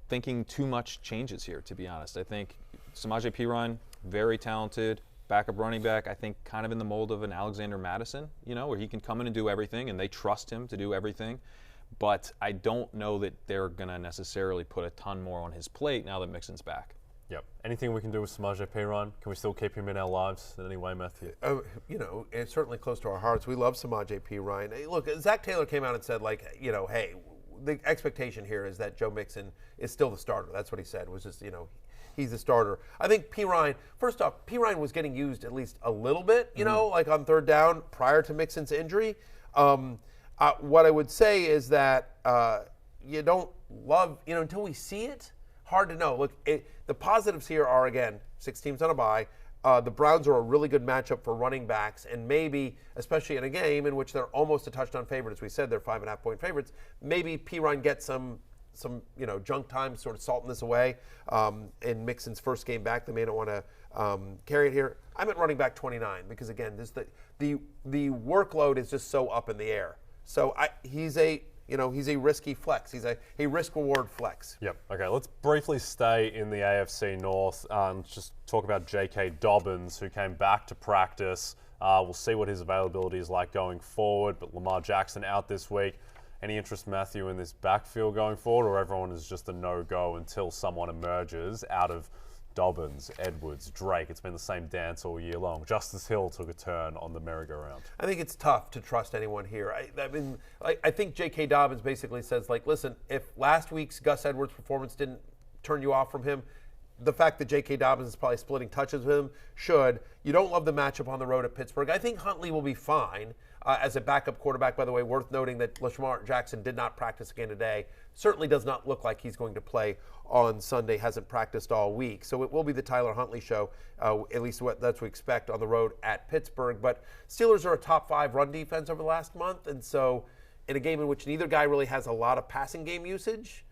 thinking too much changes here, to be honest. I think Samaje Perine, very talented backup running back, I think kind of in the mold of an Alexander Madison, where he can come in and do everything, and they trust him to do everything. But I don't know that they're going to necessarily put a ton more on his plate now that Mixon's back. Yep. Anything we can do with Samaje Perine? Can we still keep him in our lives in any way, Matthew? It's certainly close to our hearts. We love Samaje Perine. Hey, look, Zach Taylor came out and said, hey, the expectation here is that Joe Mixon is still the starter. That's what he said. Was just, he's the starter. I think Perine, first off, Perine was getting used at least a little bit, you know, like on third down prior to Mixon's injury. What I would say is that you don't love, you know, until we see it, hard to know. Look, the positives here are, again, 6 teams on a bye. The Browns are a really good matchup for running backs, and maybe, especially in a game in which they're almost a touchdown favorite, as we said, they're 5.5-point favorites, maybe Perine gets some you know, junk time, sort of salting this away. In Mixon's first game back, they may not want to carry it here. I'm at running back 29 because, again, the workload is just so up in the air. So he's a risky flex. He's a risk-reward flex. Yep. Okay, let's briefly stay in the AFC North and just talk about J.K. Dobbins, who came back to practice. We'll see what his availability is like going forward, but Lamar Jackson out this week. Any interest, Matthew, in this backfield going forward, or everyone is just a no-go until someone emerges out of Dobbins, Edwards, Drake? It's been the same dance all year long. Justice Hill took a turn on the merry-go-round. I think it's tough to trust anyone here. I think J.K. Dobbins basically says, like, listen, if last week's Gus Edwards performance didn't turn you off from him, the fact that J.K. Dobbins is probably splitting touches with him should. You don't love the matchup on the road at Pittsburgh. I think Huntley will be fine as a backup quarterback. By the way, worth noting that Lamar Jackson did not practice again today. Certainly does not look like he's going to play on Sunday. Hasn't practiced all week. So it will be the Tyler Huntley show, at least that's what we expect on the road at Pittsburgh. But Steelers are a top 5 run defense over the last month. And so in a game in which neither guy really has a lot of passing game usage,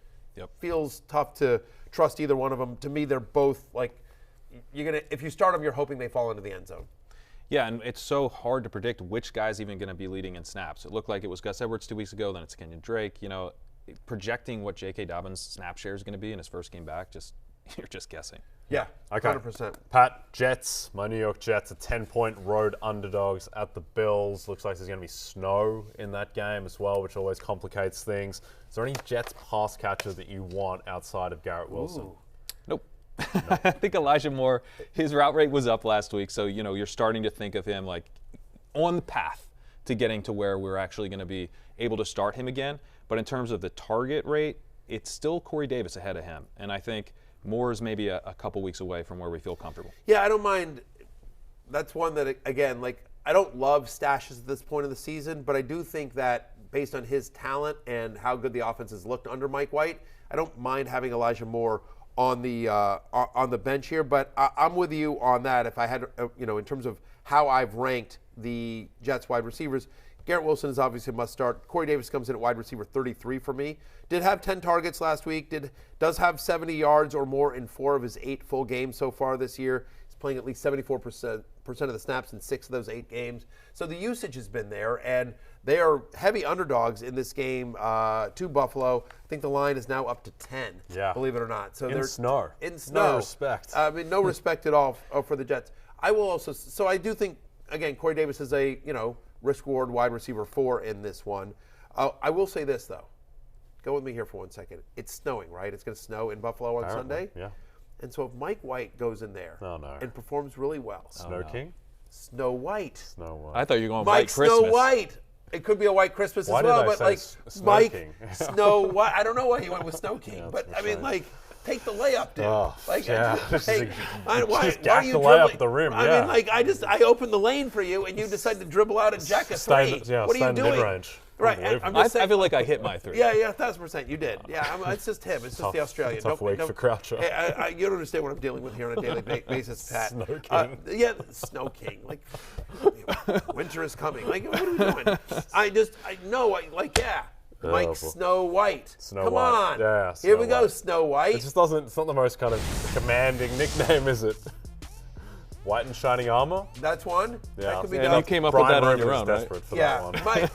feels tough to trust either one of them. To me, they're both like, if you start them, you're hoping they fall into the end zone. Yeah, and it's so hard to predict which guy's even going to be leading in snaps. It looked like it was Gus Edwards 2 weeks ago, then it's Kenyon Drake. You know, projecting what J.K. Dobbins' snap share is going to be in his first game back, you're just guessing. Yeah, okay. 100%. Pat, Jets, my New York Jets, are 10-point road underdogs at the Bills. Looks like there's going to be snow in that game as well, which always complicates things. Is there any Jets pass catcher that you want outside of Garrett Wilson? Ooh. Nope. I think Elijah Moore, his route rate was up last week, so you know you're starting to think of him like on the path to getting to where we're actually going to be able to start him again. But in terms of the target rate, it's still Corey Davis ahead of him, and I think Moore is maybe a couple weeks away from where we feel comfortable. Yeah, I don't mind. That's one that, again, like, I don't love stashes at this point of the season, but I do think that based on his talent and how good the offense has looked under Mike White, I don't mind having Elijah Moore on the bench here. But I'm with you on that. If I had, in terms of how I've ranked the Jets wide receivers, Garrett Wilson is obviously a must start. Corey Davis comes in at wide receiver 33 for me. Did have 10 targets last week. Does have 70 yards or more in 4 of his 8 full games so far this year. He's playing at least 74% of the snaps in 6 of those 8 games. So the usage has been there, and they are heavy underdogs in this game to Buffalo. I think the line is now up to 10, believe it or not. So in snow. No respect. No respect at all for the Jets. I do think, again, Corey Davis is a, risk-reward wide receiver 4 in this one. I will say this, though. Go with me here for 1 second. It's snowing, right? It's going to snow in Buffalo on Sunday. Yeah. And so if Mike White goes in there and performs really well. Snow King? Snow White. Snow White. I thought you were going Mike White Christmas. Snow White. It could be a White Christmas Why as well, did I but say like Snow Mike King? Snow White. I don't know why he went with Snow King, Yeah, but that's I mean, right. like, take the layup, dude. Oh, like, yeah. why Just are gack you the dribbling? layup the rim, I yeah. mean, like, I opened the lane for you, and you decide to dribble out and jack a 3. What are you doing? Mid-range. Right. I'm just saying, I feel like I hit my 3. Yeah, 1,000%. You did. Yeah, it's just him. It's just the Australian. Tough week for Croucher. You don't understand what I'm dealing with here on a daily basis, Pat. Snow King. Snow King. Like, winter is coming. Like, what are we doing? Mike Snow White. Come on. Yeah, here we Snow go, White. Snow White. It just doesn't. It's not the most kind of commanding nickname, is it? White and shining armor. That's one. Yeah. That could be And done. you came up Brian with that on Roman your is own, right? desperate for that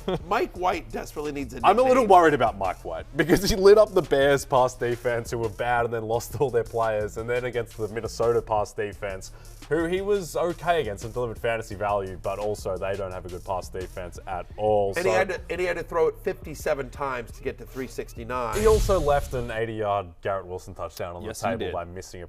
one. Mike White desperately needs a nickname. I'm a little worried about Mike White because he lit up the Bears pass defense, who were bad and then lost all their players, and then against the Minnesota pass defense, who he was okay against and delivered fantasy value, but also they don't have a good pass defense at all. And he had to throw it 57 times to get to 369. He also left an 80-yard Garrett Wilson touchdown on Yes, the he table did. by missing a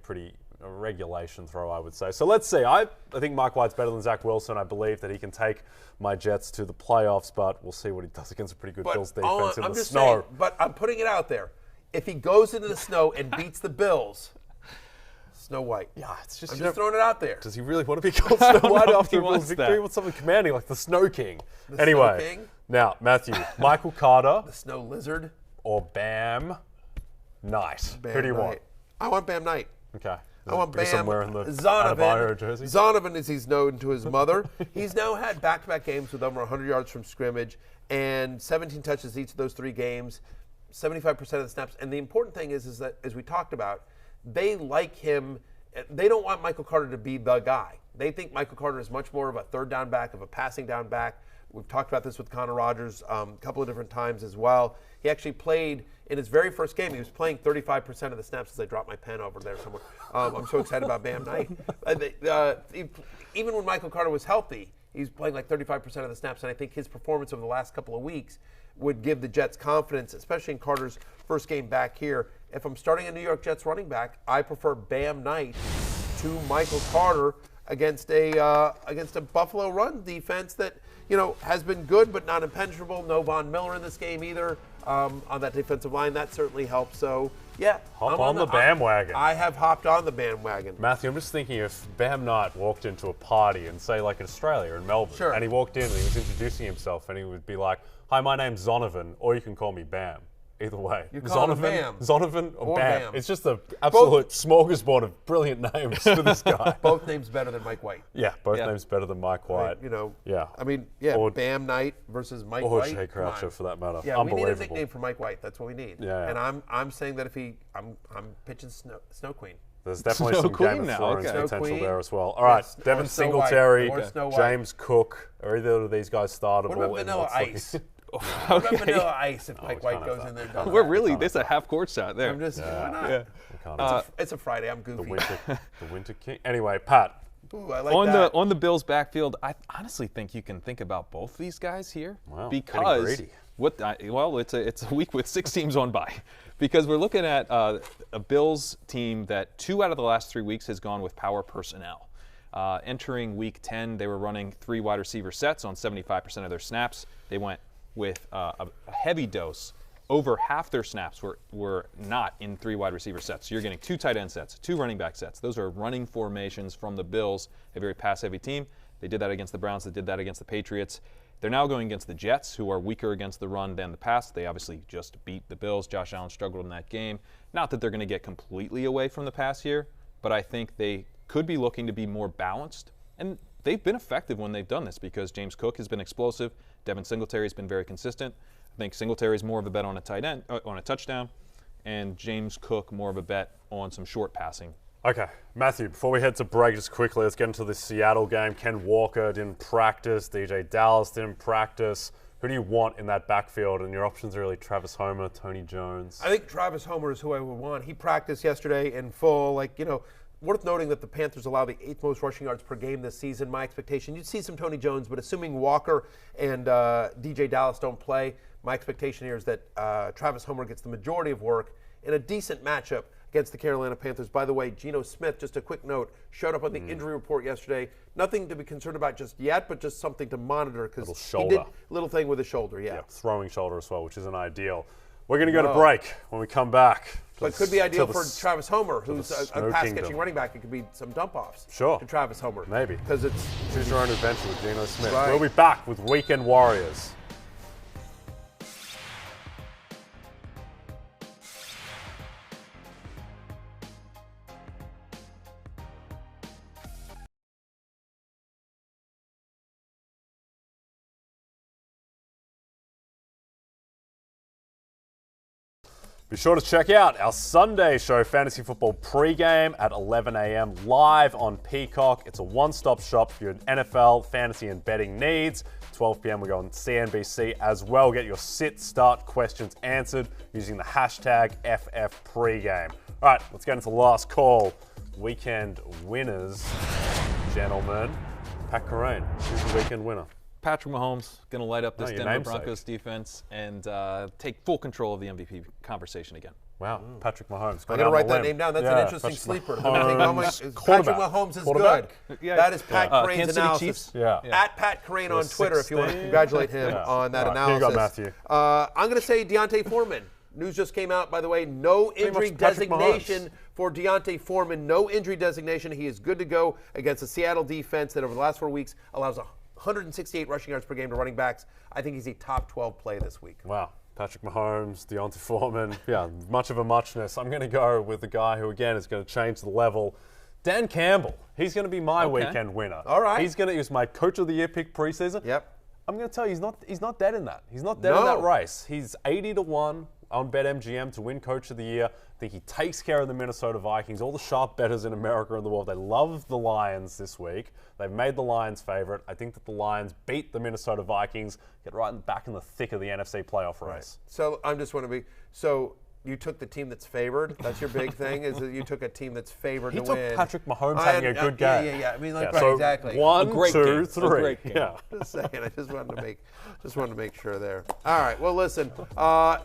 regulation throw, I would say. So let's see. I think Mike White's better than Zach Wilson. I believe that he can take my Jets to the playoffs, but we'll see what he does against a pretty good Bills defense in the snow. Saying, but I'm putting it out there. If he goes into the snow and beats the Bills, Snow White. Yeah, it's just I'm just throwing it out there. Does he really want to be called Snow White after a wants victory? that. He wants something commanding like the Snow King. The Anyway, Snow King? now Matthew, Michael Carter The Snow Lizard. or Bam Knight? Bam Who do you Knight. want? I want Bam Knight. Okay. I want Because Bam somewhere in the Zonovan. Adebayo jersey. Zonovan, as he's known to his mother. He's now had back-to-back games with over 100 yards from scrimmage and 17 touches each of those 3 games, 75% of the snaps. And the important thing is that, as we talked about, they like him. They don't want Michael Carter to be the guy. They think Michael Carter is much more of a third down back, of a passing down back. We've talked about this with Connor Rogers a couple of different times as well. He actually played in his very first game. He was playing 35% of the snaps as I dropped my pen over there somewhere. I'm so excited about Bam Knight. Even when Michael Carter was healthy, he was playing like 35% of the snaps, and I think his performance over the last couple of weeks would give the Jets confidence, especially in Carter's first game back here. If I'm starting a New York Jets running back, I prefer Bam Knight to Michael Carter against a Buffalo run defense that has been good but not impenetrable. No Von Miller in this game either on that defensive line. That certainly helps. So yeah, Hop on the bandwagon. I have hopped on the bandwagon. Matthew, I'm just thinking if Bam Knight walked into a party and say like in Australia, in Melbourne, Sure. and he walked in and he was introducing himself and he would be like, "Hi, my name's Zonovan, or you can call me Bam." Either way. You call him Zonovan or Bam. Bam. It's just the absolute smorgasbord of brilliant names for this guy. Both names better than Mike White. Yeah, both names better than Mike White. Yeah. I mean, Or- Bam Knight versus Mike Or White. Jay Come on. Croucher for that matter. Yeah, we need a Unbelievable. nickname for Mike White. That's what we need. Yeah. And I'm saying that if I'm pitching Snow Queen. There's definitely Snow some Queen Game of now, Thrones okay. Snow potential Queen. there as well. All right, Yes, or Devin Snow White, Singletary, or Snow White. James Cook, are either of these guys startable? What about in Vanilla what's looking- Ice? What about Vanilla Ice if Mike it's White kind goes of in there? and that. does We're that? really, this is a half-court shot there. I'm just, why not? Yeah. We can't- It's a Friday. I'm the goofy. winter king. Anyway, Pat. Ooh, I like on that. the Bills' backfield, I honestly think you can think about both these guys here Wow, because getting greedy. it's a week with 6 teams on bye, because we're looking at a Bills team that 2 out of the last 3 weeks has gone with power personnel. Entering week 10, they were running 3 wide receiver sets on 75% of their snaps. They went with a heavy dose. Over half their snaps were not in 3 wide receiver sets. So you're getting 2 tight end sets, 2 running back sets. Those are running formations from the Bills, a very pass-heavy team. They did that against the Browns. They did that against the Patriots. They're now going against the Jets, who are weaker against the run than the pass. They obviously just beat the Bills. Josh Allen struggled in that game. Not that they're going to get completely away from the pass here, but I think they could be looking to be more balanced. And they've been effective when they've done this because James Cook has been explosive. Devin Singletary has been very consistent. I think Singletary is more of a bet on a tight end, on a touchdown, and James Cook more of a bet on some short passing. Okay, Matthew, before we head to break, just quickly, let's get into the Seattle game. Ken Walker didn't practice. DJ Dallas didn't practice. Who do you want in that backfield? And your options are really Travis Homer, Tony Jones. I think Travis Homer is who I would want. He practiced yesterday in full. Worth noting that the Panthers allow the 8th most rushing yards per game this season. My expectation, you'd see some Tony Jones, but assuming Walker and DJ Dallas don't play, my expectation here is that Travis Homer gets the majority of work in a decent matchup against the Carolina Panthers. By the way, Geno Smith, just a quick note, showed up on the injury report yesterday. Nothing to be concerned about just yet, but just something to monitor because he did a little thing with his shoulder, yeah. Throwing shoulder as well, which isn't ideal. We're going to go to break. When we come back. But it could be ideal for Travis Homer, who's a pass-catching Kingdom. running back. It could be some dump-offs Sure. to Travis Homer. Maybe. Because it's Choose your own adventure with Geno Smith. Right. We'll be back with Weekend Warriors. Be sure to check out our Sunday show, Fantasy Football Pregame at 11 a.m. live on Peacock. It's a one-stop shop for your NFL, fantasy, and betting needs. 12 p.m. we go on CNBC as well. Get your sit-start questions answered using the hashtag FFPregame. All right, let's get into the last call. Weekend winners, gentlemen. Pat Kerrane, who's the weekend winner? Patrick Mahomes going to light up this your Denver namesake. Broncos defense and take full control of the MVP conversation again. Wow, Patrick Mahomes. I'm going to write that name down. That's an interesting Patrick sleeper. Mahomes. Patrick Mahomes is good. Yeah. That is Pat Kerrane's Kansas City analysis. Chiefs. Yeah. At Pat Kerrane on Twitter if you want to 16. congratulate him on that All right, here you analysis. go, Matthew. I'm going to say Deontay Foreman. News just came out, by the way, no injury designation for Deontay Foreman. No injury designation. He is good to go against the Seattle defense that over the last 4 weeks allows 168 rushing yards per game to running backs. I think he's a top 12 play this week. Wow. Patrick Mahomes, Deontay Foreman. Yeah, much of a muchness. I'm going to go with the guy who, again, is going to change the level. Dan Campbell. He's going to be my weekend winner. All right. He was my Coach of the Year pick preseason. Yep. I'm going to tell you, he's not dead in that. He's not dead in that race. He's 80-1 on BetMGM to win Coach of the Year. I think he takes care of the Minnesota Vikings. All the sharp bettors in America and the world, they love the Lions this week. They've made the Lions favorite. I think that the Lions beat the Minnesota Vikings, get back in the thick of the NFC playoff race. Right. So I just want to be you took the team that's favored. That's your big thing, is that you took a team that's favored to win. He took Patrick Mahomes having a good game. Yeah. I mean, right, so exactly. 1, 2, 3. Yeah. Just saying. I just wanted to make sure there. All right. Well, listen.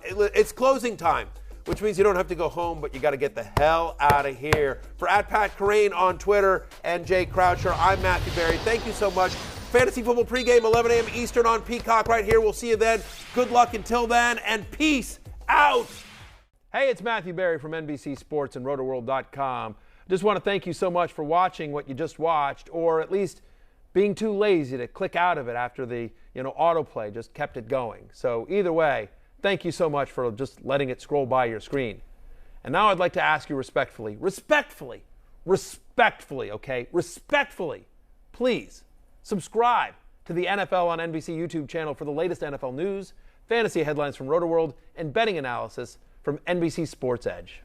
It's closing time, which means you don't have to go home, but you got to get the hell out of here. For @Pat Kerrane on Twitter and Jay Croucher, I'm Matthew Berry. Thank you so much. Fantasy Football pregame, 11 a.m. Eastern on Peacock right here. We'll see you then. Good luck until then, and peace out. Hey, it's Matthew Berry from NBC Sports and Rotoworld.com. Just want to thank you so much for watching what you just watched, or at least being too lazy to click out of it after the autoplay just kept it going. So either way, thank you so much for just letting it scroll by your screen. And now I'd like to ask you respectfully, please subscribe to the NFL on NBC YouTube channel for the latest NFL news, fantasy headlines from Rotoworld, and betting analysis from NBC Sports Edge.